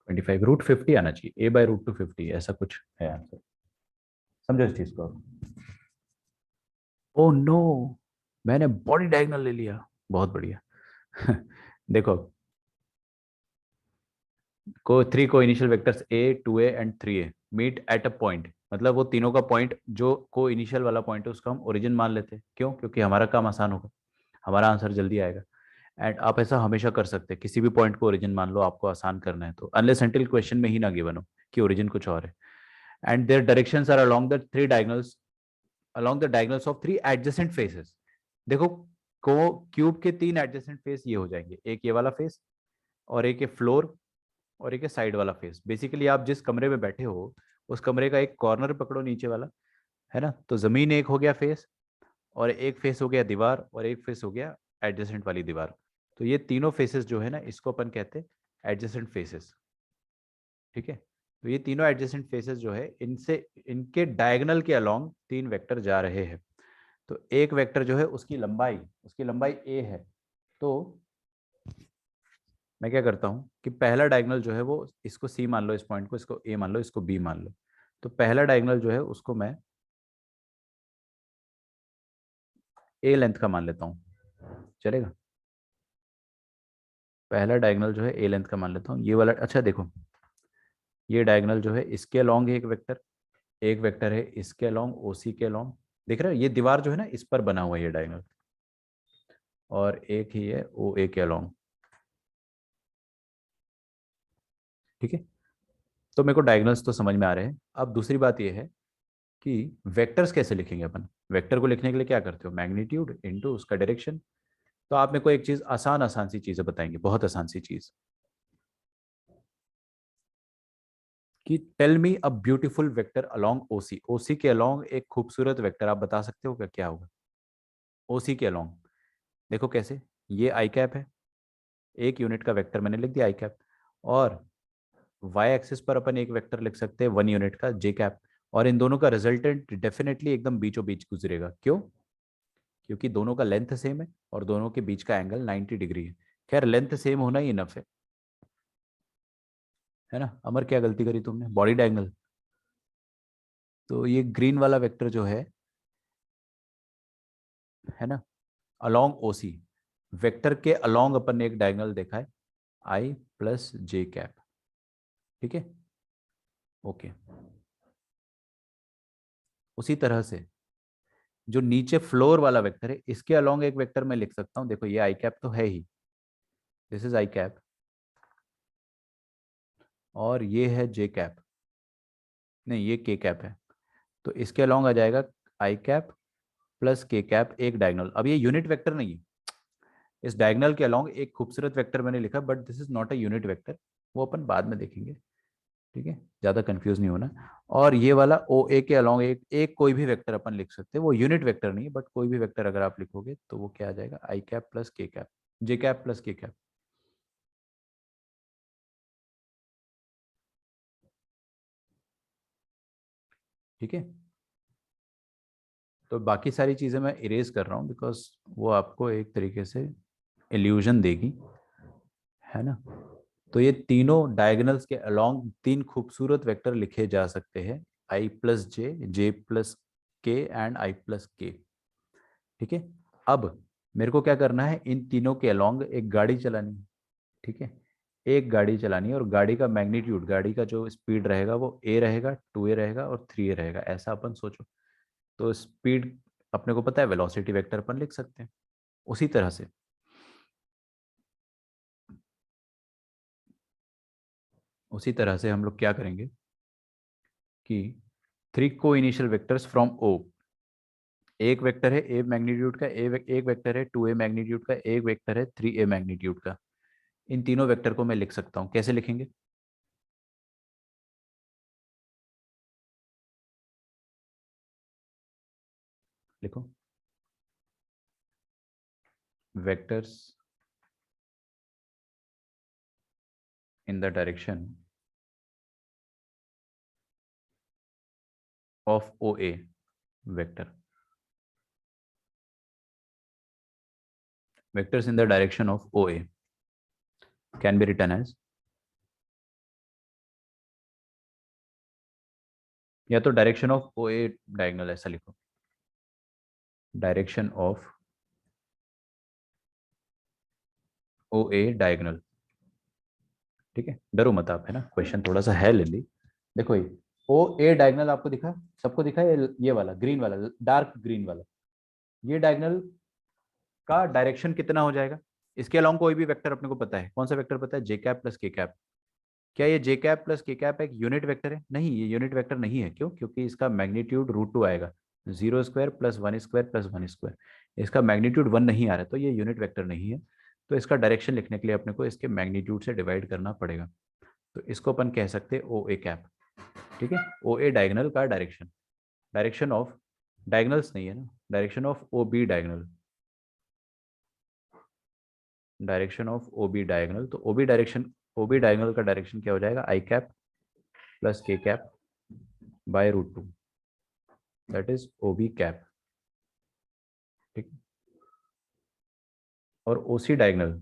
25 √50 आना चाहिए, a/√250 ऐसा कुछ है आंसर। समझो इस चीज को। ओ नो, मैंने बॉडी डायगोनल ले लिया, बहुत बढ़िया। देखो, को 3 को initial vectors a 2a and 3a meet at a point, मतलब वो तीनों का पॉइंट जो को इनिशियल वाला पॉइंट है उसका हम ओरिजिन मान लेते हैं। क्यों? क्योंकि हमारा काम आसान होगा, हमारा आंसर जल्दी आएगा। एंड आप ऐसा हमेशा कर सकते हैं, किसी भी पॉइंट को ओरिजिन मान लो, आपको आसान करना है तो, अनलेस अनटिल क्वेश्चन में ही ना गिवन हो कि ओरिजिन कुछ और है। And their directions are along the 3 diagonals, along the diagonals of 3 adjacent faces. देखो, को क्यूब के 3 एडजेसेंट फेस ये हो जाएंगे, एक ये वाला फेस, और एक ये फ्लोर, और एक साइड वाला फेस। बेसिकली आप जिस कमरे में बैठे हो उस कमरे का एक कॉर्नर पकड़ो नीचे वाला, है ना, तो जमीन एक हो गया फेस, और एक फेस हो गया दीवार, और एक फेस हो गया एडजेसेंट वाली दीवार। तो ये तीनों फेसेस जो है ना, इसको अपन कहते हैं एडजेसेंट फेसेस। ठीक है, तो ये तीनों एडजेसेंट फेसेस जो है, इनसे इनके डायगोनल के अलोंग 3 वेक्टर जा रहे हैं। तो एक वेक्टर जो है उसकी लंबाई a है। तो मैं क्या करता हूँ कि पहला डायगोनल जो है वो, इसको C मान लो, इस पॉइंट को, इसको A मान लो, इसको B मान लो। तो पहला डायगोनल जो है उसको मैं A लेंथ का मान लेता हूँ, चलेगा? पहला डायगोनल जो है A लेंथ का मान लेता हूँ, ये वाला। अच्छा देखो, ये डायगोनल जो है इसके अलोंग है एक वेक्टर है इसके अलोंग, OC के अलोंग। देख रहे हो, ये दीवार जो है ना, इस पर बना हुआ है ये डायगोनल, और एक ही है OA के अलोंग। ठीक है, तो मेरे को डायगोनल्स तो समझ में आ रहे हैं। अब दूसरी बात ये है कि वेक्टर्स कैसे लिखेंगे अपन। वेक्टर को लिखने के लिए क्या करते हो, मैग्नीट्यूड इनटू उसका डायरेक्शन। तो आप मेरे को एक चीज, आसान आसान सी चीजें बताएंगे, बहुत आसान सी चीज, कि tell me a beautiful vector along O C. O C के अलोंग एक खूबसूरत वेक्टर आप बता सकते हो क्या, क्या होगा ओसी के अलोंग? देखो कैसे, ये आई कैप है, एक यूनिट का वेक्टर मैंने लिख दिया आई कैप, और वाई एक्सिस पर अपन एक वेक्टर लिख सकते हैं 1 यूनिट का जे कैप। और इन दोनों का रिजल्टेंट डेफिनेटली एकदम बीचों बीच गुजरेगा। क्यों? क्योंकि दोनों का लेंथ सेम है और दोनों के बीच का एंगल 90 डिग्री है। खैर, लेंथ सेम होना ही इनफ है ना। अमर, क्या गलती करी तुमने, बॉडी डायगोनल। तो ये ग्रीन वाला वेक्टर जो है ना, अलोंग ओसी, वेक्टर के अलोंग अपन ने एक डायगोनल देखा है आई प्लस जे कैप। ठीक है, ओके। उसी तरह से जो नीचे फ्लोर वाला वेक्टर है, इसके अलोंग एक वेक्टर मैं लिख सकता हूं। देखो, ये आई कैप तो है ही, दिस इज आई कैप, और ये है जे कैप, नहीं ये के कैप है। तो इसके अलोंग आ जाएगा I cap plus K cap, एक डायगोनल। अब ये यूनिट वेक्टर नहीं है, इस डायगोनल के अलोंग एक खूबसूरत वेक्टर मैंने लिखा, but this is not a unit vector, वो अपन बाद में देखेंगे। ठीक है, ज्यादा कंफ्यूज नहीं होना। और ये वाला ओ ए के अलोंग एक कोई भी वेक्टर अपन लिख सकते हैं, वो यूनिट वेक्टर नहीं है, बट कोई भी वेक्टर अगर आप लिखोगे तो वो क्या आ जाएगा, I cap plus K cap, J cap plus K cap. ठीक है, तो बाकी सारी चीजें मैं इरेज कर रहा हूँ, बिकॉज वो आपको एक तरीके से इल्यूजन देगी, है ना। तो ये तीनों डायगोनल्स के अलोंग 3 खूबसूरत वेक्टर लिखे जा सकते हैं, आई प्लस जे प्लस के एंड आई प्लस के। ठीक है, अब मेरे को क्या करना है, इन तीनों के अलोंग एक गाड़ी चलानी है। ठीक है, एक गाड़ी चलानी है, और गाड़ी का मैग्नीट्यूड, गाड़ी का जो स्पीड रहेगा वो ए रहेगा, 2a रहेगा और 3a रहेगा, ऐसा अपन सोचो। तो स्पीड अपने को पता है, वेलोसिटी वेक्टर अपन लिख सकते हैं। उसी तरह से, हम लोग क्या करेंगे कि 3 को इनिशियल वेक्टर्स फ्रॉम ओ, एक वेक्टर है ए मैग्नीट्यूड का, एक वेक्टर है 2a मैग्नीट्यूड का, एक वेक्टर है 3a मैग्नीट्यूड का। इन तीनों वेक्टर को मैं लिख सकता हूँ, कैसे लिखेंगे? लिखो vectors in the direction of O A vector, vectors in the direction of OA can be written as, या तो डायरेक्शन ऑफ OA डायगोनल ऐसा लिखो, डायरेक्शन ऑफ OA डायगोनल। ठीक है, डरो मत आप, है ना, क्वेश्चन थोड़ा सा है लेंदी। देखो ये OA डायगोनल आपको दिखा, सबको दिखा, ये वाला ग्रीन वाला, डार्क ग्रीन वाला, ये डायगोनल का डायरेक्शन कितना हो जाएगा? इसके अलावा कोई भी वेक्टर अपने को पता है, कौन सा वेक्टर पता है? जे कैप प्लस के कैप। क्या ये जे कैप प्लस के कैप एक यूनिट वेक्टर है? नहीं, ये यूनिट वेक्टर नहीं है। क्यों? क्योंकि इसका मैग्नीट्यूड √2 आएगा, 0² प्लस 1² प्लस 1²। इसका मैग्नीट्यूड 1 नहीं आ रहा है, तो ये यूनिट वेक्टर नहीं है। तो इसका डायरेक्शन लिखने के लिए अपने को इसके मैग्नीट्यूड से डिवाइड करना पड़ेगा। तो इसको अपन कह सकते हैं ओ ए कैप। ठीक है, ओ ए डायगोनल का डायरेक्शन, डायरेक्शन ऑफ, डायगोनल्स नहीं है ना, direction of O B diagonal, direction of O B diagonal. तो O B direction, O B diagonal का डायरेक्शन क्या हो जाएगा? I cap plus K cap by √2, that is O B cap. ठीक, और ओसी डायगोनल,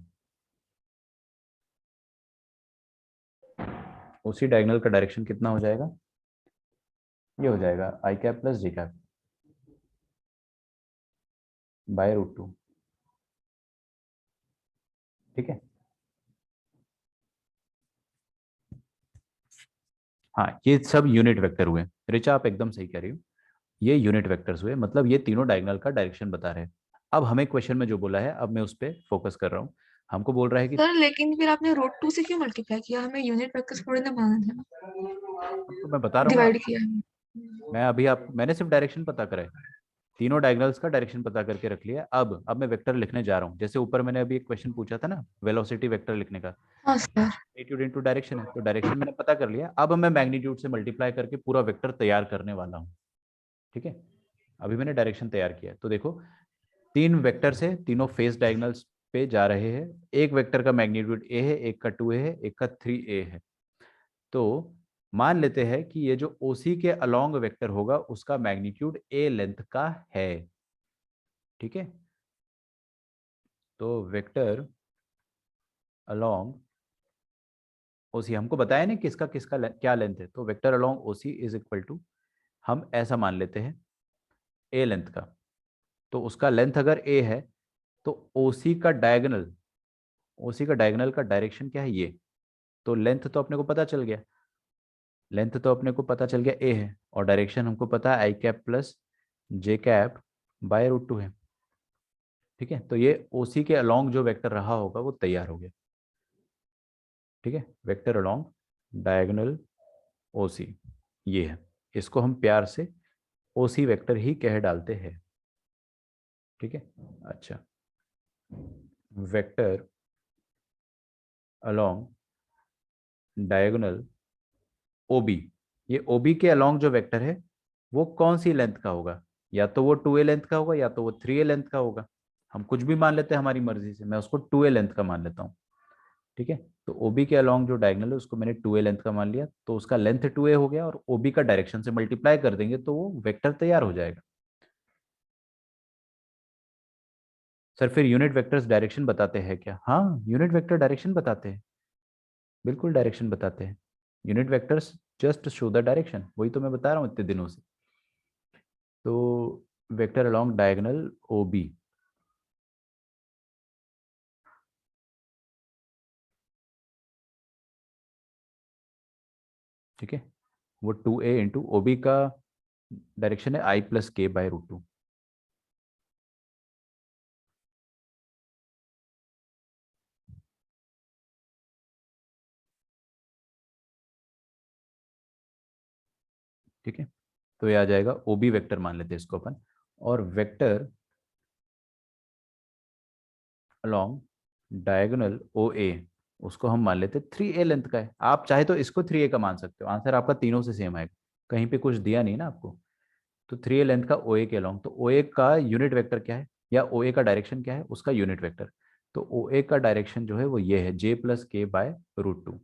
ओसी डायगोनल का direction कितना हो जाएगा? ये हो जाएगा I cap plus J cap by √2। ठीक है, हाँ, ये सब यूनिट वेक्टर हुए। रिचा आप एकदम सही कह रही हो, ये यूनिट वेक्टर्स हुए, मतलब ये तीनों डायगोनल का डायरेक्शन बता रहे हैं। अब हमें क्वेश्चन में जो बोला है, अब मैं उस पर फोकस कर रहा हूँ। हमको बोल रहा है कि सर लेकिन फिर आपने √2 से क्यों मल्टीप्लाई किया? हमें यूनिट वेक्टर्स थोड़ी ना माना था ना, तो मैं बता रहा हूँ ना, डिवाइड किया है। मैं अभी आप, मैंने सिर्फ डायरेक्शन पता करा है, तीनों डायगोनल्स का डायरेक्शन पता करके रख लिया। अब मैं वेक्टर लिखने जा रहा हूँ। जैसे ऊपर मैंने अभी एक क्वेश्चन पूछा था ना, वेलोसिटी वेक्टर लिखने का, हाँ सर। मैग्नीट्यूड इनटू डायरेक्शन है, तो डायरेक्शन मैंने पता कर लिया। अब मैं मैग्नीट्यूड से मल्टीप्लाई करके पूरा वेक्टर तैयार करने वाला हूँ। ठीक है, अभी मैंने डायरेक्शन तैयार किया। तो देखो, तीन वेक्टर से, तीनों फेस डायगोनल्स पे जा रहे हैं। एक वेक्टर का मैग्नीट्यूड ए है, एक का 2a है, एक का 3a है। तो मान लेते हैं कि ये जो ओसी के अलोंग वेक्टर होगा उसका मैग्नीट्यूड ए लेंथ का है। ठीक है, तो वेक्टर अलोंग ओसी, हमको बताया ना किसका किसका क्या लेंथ है, तो vector along O C is equal to, हम ऐसा मान लेते हैं, ए लेंथ का। तो उसका लेंथ अगर ए है, तो ओसी का डायगोनल, ओसी का डायगोनल का डायरेक्शन क्या है? ये। तो लेंथ तो अपने को पता चल गया, लेंथ तो अपने को पता चल गया ए है, और डायरेक्शन हमको पता है I cap plus J cap by √2 है। ठीक है, तो ये ओसी के अलोंग जो वेक्टर रहा होगा वो तैयार हो गया। ठीक है, वेक्टर अलोंग डायगोनल ओसी ये है, इसको हम प्यार से ओसी वेक्टर ही कह डालते हैं। ठीक है, अच्छा, वेक्टर अलोंग डायगोनल ओबी, ये ओबी के अलोंग जो वेक्टर है वो कौन सी लेंथ का होगा? या तो वो 2a लेंथ का होगा, या तो वो 3a लेंथ का होगा। हम कुछ भी मान लेते हैं हमारी मर्जी से, मैं उसको 2a लेंथ का मान लेता हूँ। ठीक है, तो ओबी के अलोंग जो डायगोनल है उसको मैंने 2a लेंथ का मान लिया, तो उसका लेंथ 2a हो गया, और ओबी का डायरेक्शन से मल्टीप्लाई कर देंगे तो वो वेक्टर तैयार हो जाएगा। सर फिर यूनिट वेक्टर्स डायरेक्शन बताते हैं क्या? हाँ, यूनिट वेक्टर डायरेक्शन बताते हैं, बिल्कुल डायरेक्शन बताते हैं। Unit vectors just show the direction, वही तो मैं बता रहा हूँ इतने दिनों से। तो vector along diagonal O B, ठीक है, वो 2a इंटू ओ बी का डायरेक्शन है आई प्लस के बाय √2। ठीक है, तो ये आ जाएगा ओ बी वेक्टर मान लेते हैं इसको अपन, और वेक्टर अलोंग डायगोनल ओ ए, उसको हम मान लेते 3a लेंथ का है। आप चाहे तो इसको 3a का मान सकते हो, आंसर आपका तीनों से सेम आएगा, कहीं पे कुछ दिया नहीं ना आपको। तो 3a लेंथ का OA के अलॉन्ग, तो OA का यूनिट वेक्टर क्या है या OA का डायरेक्शन क्या है, उसका यूनिट वेक्टर। तो OA का डायरेक्शन जो है वो ये है j+k/√2।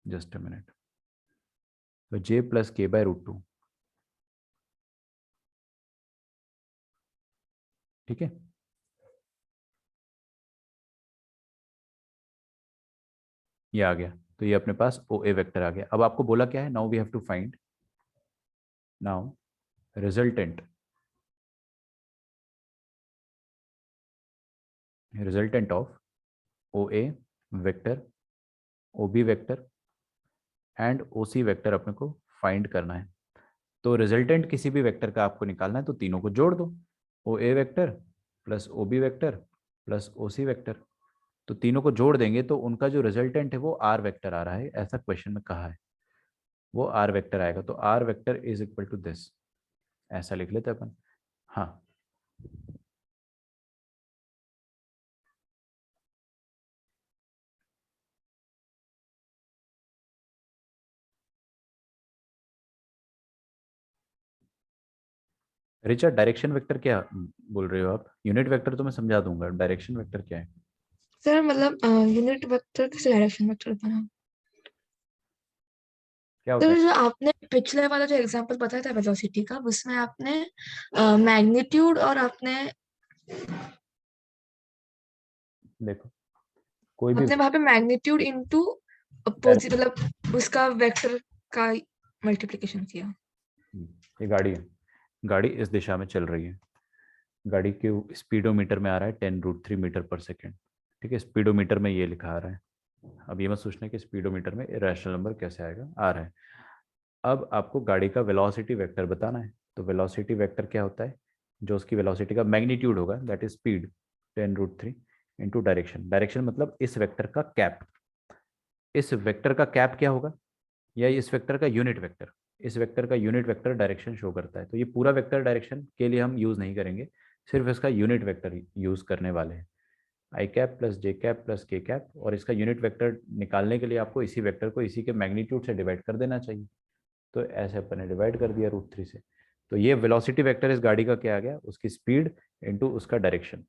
जस्ट अ मिनट, तो j+k/√2, ठीक है। ये आ गया, तो ये अपने पास OA वेक्टर आ गया। अब आपको बोला क्या है, now we have to find now resultant of OA vector, OB vector and OC vector अपने को फाइंड करना है। तो रिजल्टेंट किसी भी वेक्टर का आपको निकालना है तो तीनों को जोड़ दो, OA vector plus OB vector plus OC vector. तो तीनों को जोड़ देंगे तो उनका जो रिजल्टेंट है वो R वेक्टर आ रहा है, ऐसा क्वेश्चन में कहा है, वो R वेक्टर आएगा। तो R vector is equal to this, ऐसा लिख लेते अपन। हाँ, रिचा डायरेक्शन वेक्टर क्या बोल रहे हो आप? यूनिट वेक्टर तो मैं समझा दूंगा, डायरेक्शन वेक्टर क्या है? सर मतलब यूनिट वेक्टर किस डायरेक्शन वेक्टर बना? क्या होता सर है? जो आपने पिछले वाला जो एग्जांपल बताया था वेलोसिटी का, उसमें आपने मैग्नीट्यूड और आपने देखो, कोई भी आपने वहां पे मैग्नीट्यूड इनटू अपोजिट डायरेक्शन, मतलब उसका वेक्टर का मल्टीप्लिकेशन किया। ये गाड़ी है, गाड़ी इस दिशा में चल रही है, गाड़ी के स्पीडोमीटर में आ रहा है 10√3 मीटर पर सेकेंड, ठीक है। स्पीडोमीटर में ये लिखा आ रहा है। अब ये मत सोचना कि स्पीडोमीटर में रैशनल नंबर कैसे आएगा, आ रहा है। अब आपको गाड़ी का वेलोसिटी वेक्टर बताना है। तो वेलोसिटी वेक्टर क्या होता है, जो उसकी वेलोसिटी का मैग्नीट्यूड होगा, that is speed 10√3 into direction. Direction मतलब इस वेक्टर का कैप, इस वेक्टर का कैप क्या होगा, या इस वेक्टर का यूनिट वेक्टर। इस वेक्टर का यूनिट वेक्टर डायरेक्शन शो करता है। तो ये पूरा वेक्टर डायरेक्शन के लिए हम यूज नहीं करेंगे, सिर्फ इसका यूनिट वेक्टर यूज करने वाले हैं। I cap plus J cap plus K cap, और इसका यूनिट वेक्टर निकालने के लिए आपको इसी वेक्टर को इसी के मैग्नीट्यूड से डिवाइड कर देना चाहिए। तो ऐसे अपन ने डिवाइड कर दिया √3 से। तो ये वेलोसिटी वेक्टर इस गाड़ी का क्या आ गया, उसकी स्पीड इंटू उसका डायरेक्शन।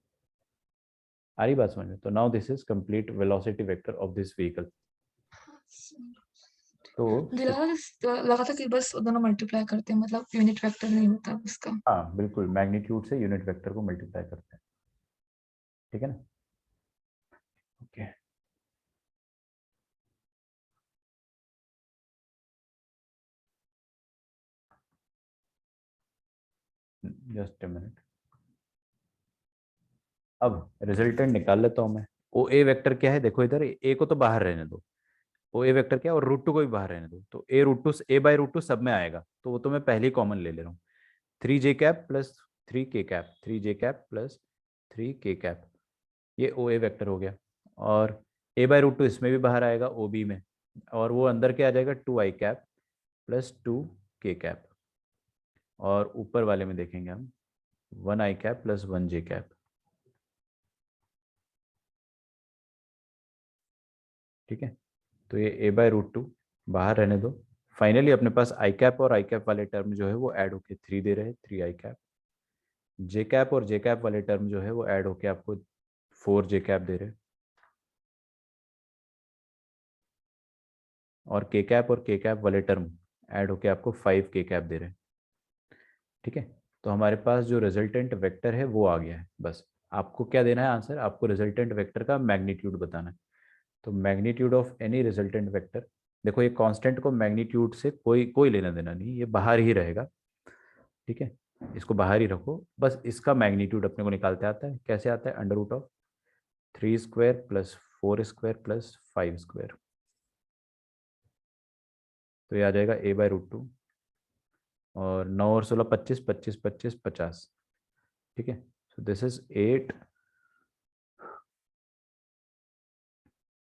आ रही बात समझ में? तो now this is complete velocity vector of this vehicle. तो मुझे लगा था कि बस दोनों मल्टीप्लाई करते हैं, मतलब यूनिट वेक्टर नहीं होता उसका। हाँ बिल्कुल, मैग्नीट्यूड से यूनिट वेक्टर को मल्टीप्लाई करते हैं, ठीक है ना। Okay, just a minute. अब रिजल्टेंट निकाल लेता हूं मैं। ओ ए वेक्टर क्या है, देखो इधर ए को तो बाहर रहने दो, ओ ए वेक्टर क्या है, और √2 को भी बाहर रहने दो। तो A/√2 सब में आएगा, तो वो तो मैं पहले ही कॉमन ले रहा हूँ। 3j cap plus 3k cap, 3j cap plus 3k cap, ये ओ ए वेक्टर हो गया। और A/√2 इसमें भी बाहर आएगा ओ बी में, और वो अंदर क्या आ जाएगा 2i cap plus 2k cap. और ऊपर वाले में देखेंगे हम 1i cap plus 1j cap, ठीक है। तो ये A/√2 बाहर रहने दो। फाइनली अपने पास आई कैप और आई कैप वाले टर्म जो है वो ऐड होके 3 दे रहे हैं, 3i कैप। जे कैप और जे कैप वाले टर्म जो है वो ऐड होके आपको 4j कैप दे रहे हैं। और के कैप और के कैप वाले टर्म ऐड होके आपको 5k कैप दे रहे हैं, ठीक है। तो हमारे पास जो रिजल्टेंट वेक्टर है वो आ गया है। बस आपको क्या देना है आंसर, आपको रिजल्टेंट वेक्टर का मैग्नीट्यूड बताना है। तो magnitude of any resultant vector, देखो ये कांस्टेंट को मैग्नीट्यूड से कोई कोई लेना देना नहीं, ये बाहर ही रहेगा, ठीक है। इसको बाहर ही रखो, बस इसका मैग्नीट्यूड अपने को निकालते आता है। कैसे आता है, √3² प्लस 4² प्लस 5²। तो ये आ जाएगा A/√2, और 9 और 16 25, 25 25 50, ठीक है। So this is 8।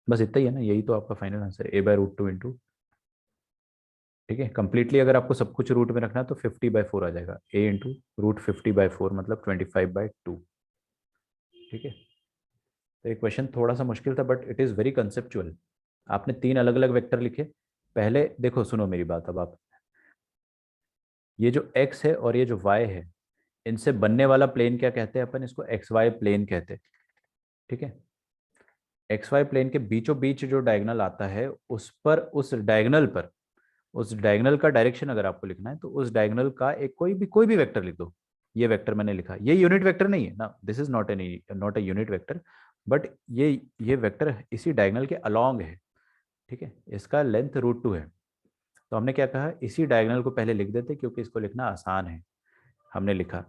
बस इतना ही है ना, यही तो आपका फाइनल आंसर है, A/√2 इंटू, ठीक है। कंप्लीटली अगर आपको सब कुछ रूट में रखना है तो 50/4 आ जाएगा, A इंटू √50/4 मतलब 25/2, ठीक है। तो ये क्वेश्चन थोड़ा सा मुश्किल था but it is very conceptual. आपने 3 अलग अलग वेक्टर लिखे। पहले देखो, सुनो मेरी बात, अब आप ये जो x है और ये जो y है, इनसे बनने वाला प्लेन क्या कहते हैं अपन? इसको एक्स वाई प्लेन कहते हैं। ठीक है, एक्स वाई प्लेन के बीचों बीच जो डायगोनल आता है उस पर, उस डायगोनल का डायरेक्शन अगर आपको लिखना है तो उस डायगोनल का एक कोई भी वेक्टर लिख दो। ये वेक्टर मैंने लिखा, ये यूनिट वेक्टर नहीं है ना, this is not a unit vector, but ये वेक्टर इसी डायगोनल के अलोंग है। ठीक है, इसका लेंथ √2 है। तो हमने क्या कहा, इसी डायगोनल को पहले लिख देते क्योंकि इसको लिखना आसान है। हमने लिखा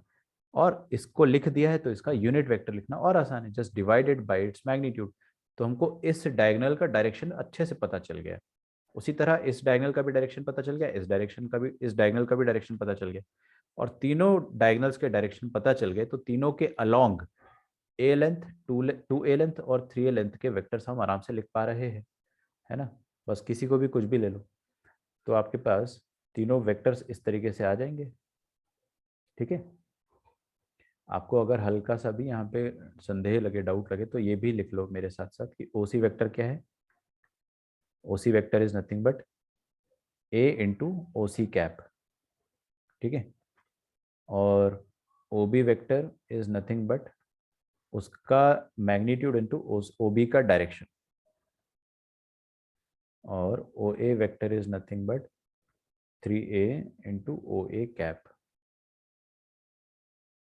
और इसको लिख दिया है तो इसका यूनिट वेक्टर लिखना और आसान है, just divided by its magnitude. तो हमको इस डायगोनल का डायरेक्शन अच्छे से पता चल गया। उसी तरह इस डायगोनल का भी डायरेक्शन पता चल गया, इस डायगोनल का भी डायरेक्शन पता चल गया, और तीनों डायगोनल्स के डायरेक्शन पता चल गए तो तीनों के अलोंग ए लेंथ, 2a लेंथ और 3a लेंथ के वेक्टर्स हम आराम से लिख पा रहे हैं, है ना। बस किसी को भी कुछ भी ले लो तो आपके पास तीनों वेक्टर्स इस तरीके से आ जाएंगे। ठीक है, आपको अगर हल्का सा भी यहाँ पे संदेह लगे, डाउट लगे, तो ये भी लिख लो मेरे साथ साथ कि ओसी वेक्टर क्या है। O C vector is nothing but A into O C cap. ठीक है, और O B vector is nothing but उसका मैग्नीट्यूड इंटू ओ बी का डायरेक्शन, और O A vector is nothing but 3a into O A cap.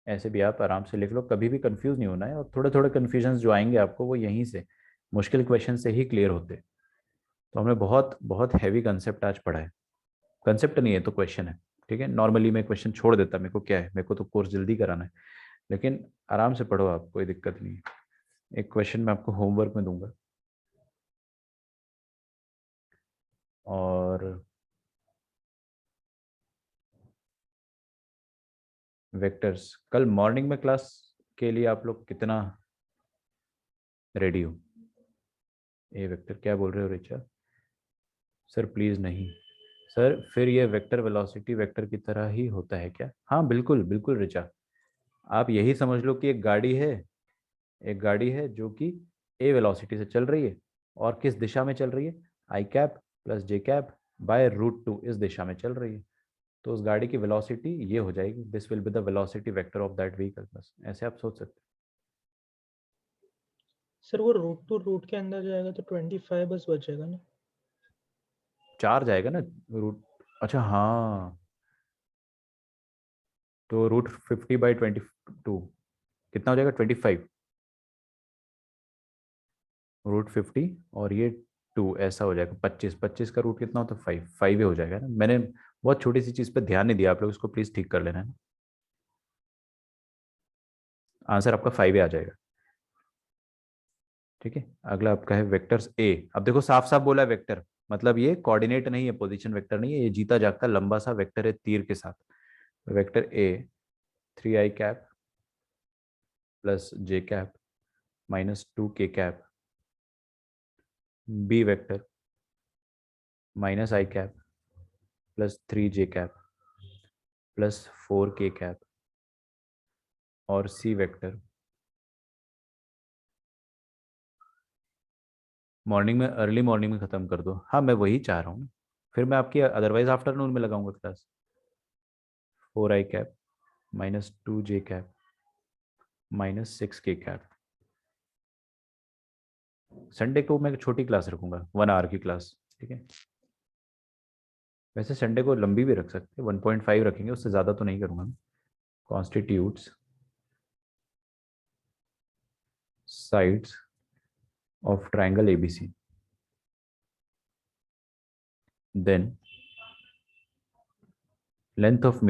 ऐसे भी आप आराम से लिख लो, कभी भी कंफ्यूज नहीं होना है, और थोड़े थोड़े कन्फ्यूजन्स जो आएंगे आपको वो यहीं से, मुश्किल क्वेश्चन से ही क्लियर होते। तो हमने बहुत बहुत हैवी कंसेप्ट आज पढ़ा है। कंसेप्ट नहीं है तो क्वेश्चन है। ठीक है, नॉर्मली मैं क्वेश्चन छोड़ देता, मेरे को क्या है, मेरे को तो कोर्स जल्दी कराना है, लेकिन आराम से पढ़ो आप, कोई दिक्कत नहीं है। एक क्वेश्चन मैं आपको होमवर्क में दूंगा, और वेक्टर्स कल मॉर्निंग में क्लास के लिए आप लोग कितना रेडी हो? ए वेक्टर क्या बोल रहे हो रिचा? सर प्लीज नहीं सर, फिर ये वेक्टर वेलोसिटी वेक्टर की तरह ही होता है क्या? हाँ बिल्कुल बिल्कुल रिचा, आप यही समझ लो कि एक गाड़ी है जो कि ए वेलोसिटी से चल रही है, और किस दिशा में चल रही है? I cap plus J cap by √2 इस दिशा में चल रही है। तो उस गाड़ी की वेलोसिटी ये हो जाएगी, this will be the velocity vector of that vehicle. बस ऐसे आप सोच सकते सर वो रूट टू रूट के अंदर जाएगा तो 25 बस बचेगा ना। हो। 4 जाएगा ना रूट, अच्छा हाँ, तो √50/22 कितना हो जाएगा? 25 √50 और ये 2 ऐसा हो जाएगा 25। 25 का रूट कितना होता है? 5। 5 ही हो जाएगा ना। मैंने बहुत छोटी सी चीज़ पे ध्यान नहीं दिया, आप लोग इसको प्लीज़ ठीक कर लेना है। आंसर आपका 5 ही आ जाएगा। ठीक है, अगला आपका है वेक्टर्स ए। अब देखो साफ साफ बोला है वेक्टर, मतलब ये कोऑर्डिनेट नहीं है, पोजीशन वेक्टर नहीं है, ये जीता जागता लंबा सा वेक्टर है तीर के साथ। Vector A 3i cap plus J cap -2k cap, B vector -i cap plus 3j cap plus 4k cap, और सी वेक्टर मॉर्निंग में, अर्ली मॉर्निंग में ख़त्म कर दो। हाँ मैं वही चाह रहा हूँ, फिर मैं आपकी अदरवाइज आफ्टरनून में लगाऊंगा class. 4i cap -2j cap -6k cap. Sunday को मैं छोटी क्लास रखूंगा, 1 आवर की क्लास। ठीक है, वैसे संडे को लंबी भी रख सकते हैं, 1.5 रखेंगे, उससे ज़्यादा तो नहीं करूँगा। Constitutes sides of triangle A B C, then length of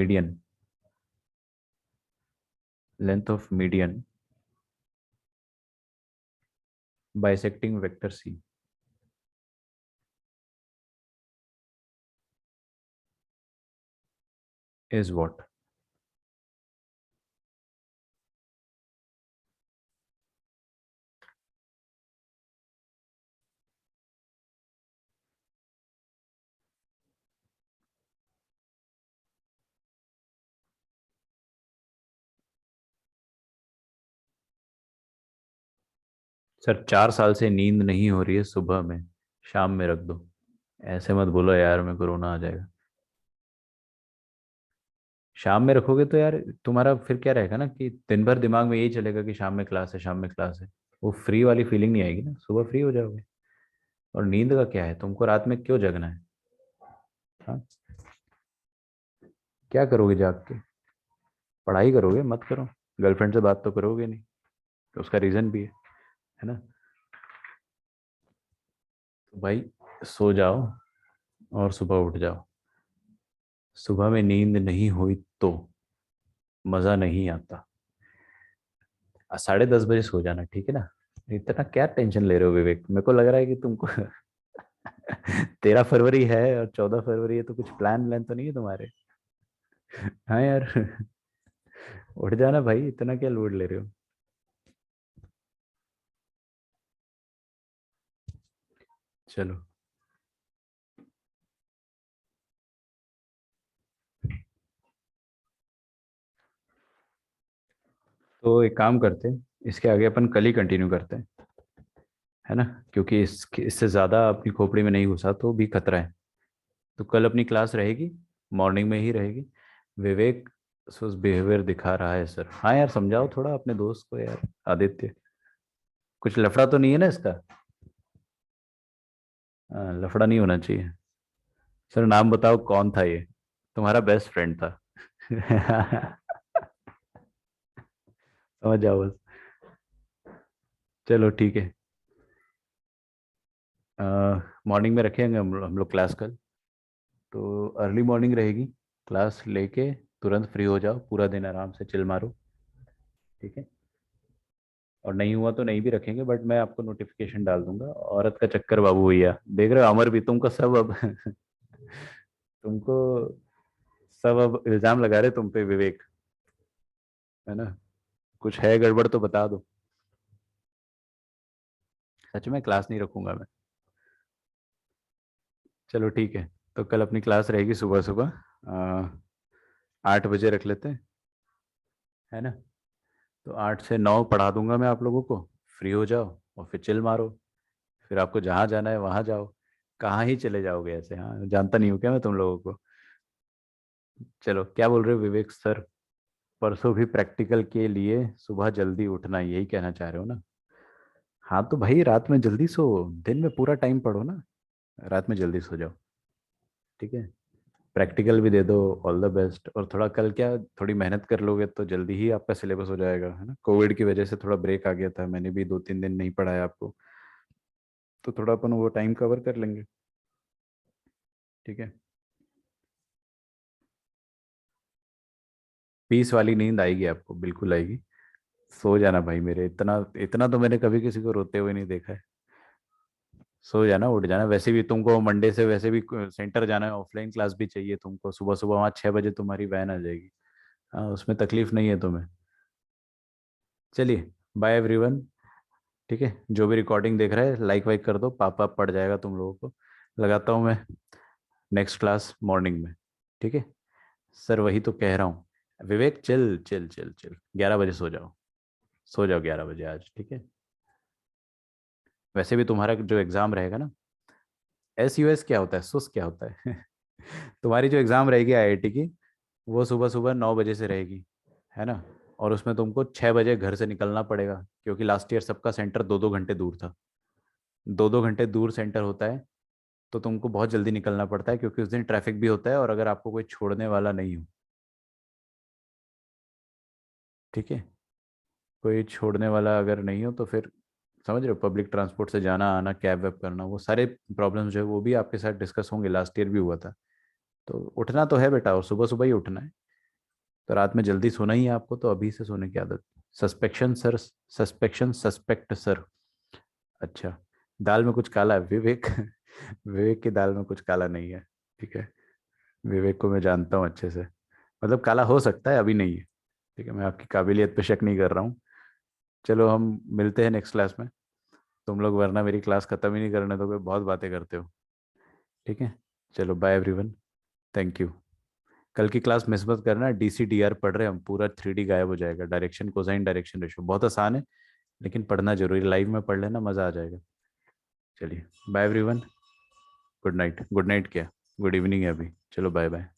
median bisecting vector C is what? Sir 4 साल से नींद नहीं हो रही है, सुबह में शाम में रख दो। ऐसे मत बोलो यार, मैं कोरोना आ जाएगा। शाम में रखोगे तो यार तुम्हारा फिर क्या रहेगा ना कि दिन भर दिमाग में यही चलेगा कि शाम में क्लास है, शाम में क्लास है। वो फ्री वाली फीलिंग नहीं आएगी ना, सुबह फ्री हो जाओगे। और नींद का क्या है, तुमको रात में क्यों जगना है? हाँ, क्या करोगे जाग के? पढ़ाई करोगे? मत करो। गर्लफ्रेंड से बात तो करोगे नहीं, तो उसका रीजन भी है ना। तो भाई सो जाओ और सुबह उठ जाओ। सुबह में नींद नहीं हुई तो मजा नहीं आता। 10:30 बजे सो जाना, ठीक है ना। इतना क्या टेंशन ले रहे हो विवेक? मेरे को लग रहा है कि तुमको 13 फरवरी है और 14 फरवरी है, तो कुछ प्लान व्लान तो नहीं है तुम्हारे? हाँ यार। उठ जाना भाई, इतना क्या लोड ले रहे हो? चलो। तो एक काम करते हैं, इसके आगे अपन कल ही कंटिन्यू करते हैं, है ना। क्योंकि इससे ज़्यादा अपनी खोपड़ी में नहीं घुसा तो भी खतरा है। तो कल अपनी क्लास रहेगी, मॉर्निंग में ही रहेगी। विवेक सुस बिहेवियर दिखा रहा है सर। हाँ यार, समझाओ थोड़ा अपने दोस्त को यार। आदित्य, कुछ लफड़ा तो नहीं है ना इसका? हाँ, लफड़ा नहीं होना चाहिए। सर नाम बताओ कौन था ये? तुम्हारा बेस्ट फ्रेंड था। समझ जाओ बस। चलो ठीक है। मॉर्निंग में रखेंगे हम लोग क्लास कल। तो अर्ली मॉर्निंग रहेगी, क्लास लेके तुरंत फ्री हो जाओ, पूरा दिन आराम से चिल मारो, ठीक है। और नहीं हुआ तो नहीं भी रखेंगे, बट मैं आपको नोटिफिकेशन डाल दूंगा। औरत का चक्कर बाबू भैया, देख रहे हो अमर भी तुमको सब अब तुमको सब अब इल्जाम लगा रहे तुम पे विवेक, है ना। कुछ है गड़बड़ तो बता दो। सच में क्लास नहीं रखूंगा मैं। चलो ठीक है। तो कल अपनी क्लास रहेगी सुबह सुबह, 8 बजे रख लेते हैं, है ना। तो 8 से 9 पढ़ा दूंगा मैं आप लोगों को। फ्री हो जाओ और फिर चिल मारो। फिर आपको जहाँ जाना है वहाँ जाओ। कहाँ ही चले जाओगे ऐसे? हाँ, जानता नहीं हूँ क्या मैं तुम लोगों को? चलो, क्या बोल रहे हो विवेक सर? परसों भी प्रैक्टिकल के लिए सुबह जल्दी उठना, यही कहना चाह रहे हो ना? हाँ तो भाई रात में जल्दी सो, दिन में पूरा टाइम पढ़ो ना। रात में जल्दी सो जाओ, ठीक है। प्रैक्टिकल भी दे दो। All the best. और थोड़ा कल क्या, थोड़ी मेहनत कर लोगे तो जल्दी ही आपका सिलेबस हो जाएगा, है ना। कोविड की वजह से थोड़ा ब्रेक आ गया था, मैंने भी 2-3 दिन नहीं पढ़ाया आपको। तो थोड़ा अपन वो टाइम कवर कर लेंगे, ठीक है। पीस वाली नींद आएगी आपको, बिल्कुल आएगी। सो जाना भाई मेरे, इतना इतना तो मैंने कभी किसी को रोते हुए नहीं देखा है। सो जाना, उठ जाना। वैसे भी तुमको मंडे से वैसे भी सेंटर जाना है, ऑफलाइन क्लास भी चाहिए तुमको। सुबह सुबह वहाँ 6 बजे तुम्हारी वैन आ जाएगी। हाँ, उसमें तकलीफ नहीं है तुम्हें। चलिए, बाय एवरीवन। ठीक है, जो भी रिकॉर्डिंग देख रहा है लाइक वाइक कर दो, पापा पड़ जाएगा तुम लोगों को। लगाता हूँ मैं नेक्स्ट क्लास मॉर्निंग में, ठीक है। सर वही तो कह रहा हूँ। विवेक चिल चिल चिल चिल, 11 बजे सो जाओ। सो जाओ 11 बजे आज, ठीक है। वैसे भी तुम्हारा जो एग्जाम रहेगा ना, SUS क्या होता है, सुस क्या होता है? तुम्हारी जो एग्जाम रहेगी IIT की, वो सुबह सुबह 9 बजे से रहेगी, है ना। और उसमें तुमको 6 बजे घर से निकलना पड़ेगा, क्योंकि लास्ट ईयर सबका सेंटर 2-2 घंटे दूर था। 2-2 घंटे दूर सेंटर होता है। तो तुमको बहुत जल्दी निकलना पड़ता है, क्योंकि उस दिन ट्रैफिक भी होता है, और अगर आपको कोई छोड़ने वाला नहीं हो, ठीक है। कोई छोड़ने वाला अगर नहीं हो तो फिर समझ रहे हो, पब्लिक ट्रांसपोर्ट से जाना आना, कैब वैब करना, वो सारे प्रॉब्लम्स जो है वो भी आपके साथ डिस्कस होंगे। लास्ट ईयर भी हुआ था। तो उठना तो है बेटा, और सुबह सुबह ही उठना है। तो रात में जल्दी सोना ही है आपको, तो अभी से सोने की आदत। सस्पेक्शन सर, सस्पेक्शन सस्पेक्ट सर। अच्छा, दाल में कुछ काला है विवेक। विवेक की दाल में कुछ काला नहीं है, ठीक है। विवेक को मैं जानता हूँ अच्छे से। मतलब काला हो सकता है, अभी नहीं है, ठीक है। मैं आपकी काबिलियत पे शक नहीं कर रहा हूँ। चलो हम मिलते हैं नेक्स्ट क्लास में। तुम लोग वरना मेरी क्लास खत्म ही नहीं करने दोगे, बहुत बातें करते हो, ठीक है। चलो बाय एवरीवन, थैंक यू। कल की क्लास मिस मत करना। DCDR पढ़ रहे हैं हम, पूरा 3D गायब हो जाएगा। डायरेक्शन कोसाइन डायरेक्शन रेशो बहुत आसान है, लेकिन पढ़ना जरूरी। लाइव में पढ़ लेना, मज़ा आ जाएगा। चलिए bye everyone. Good night. Good night क्या, गुड इवनिंग है अभी। चलो बाय बाय।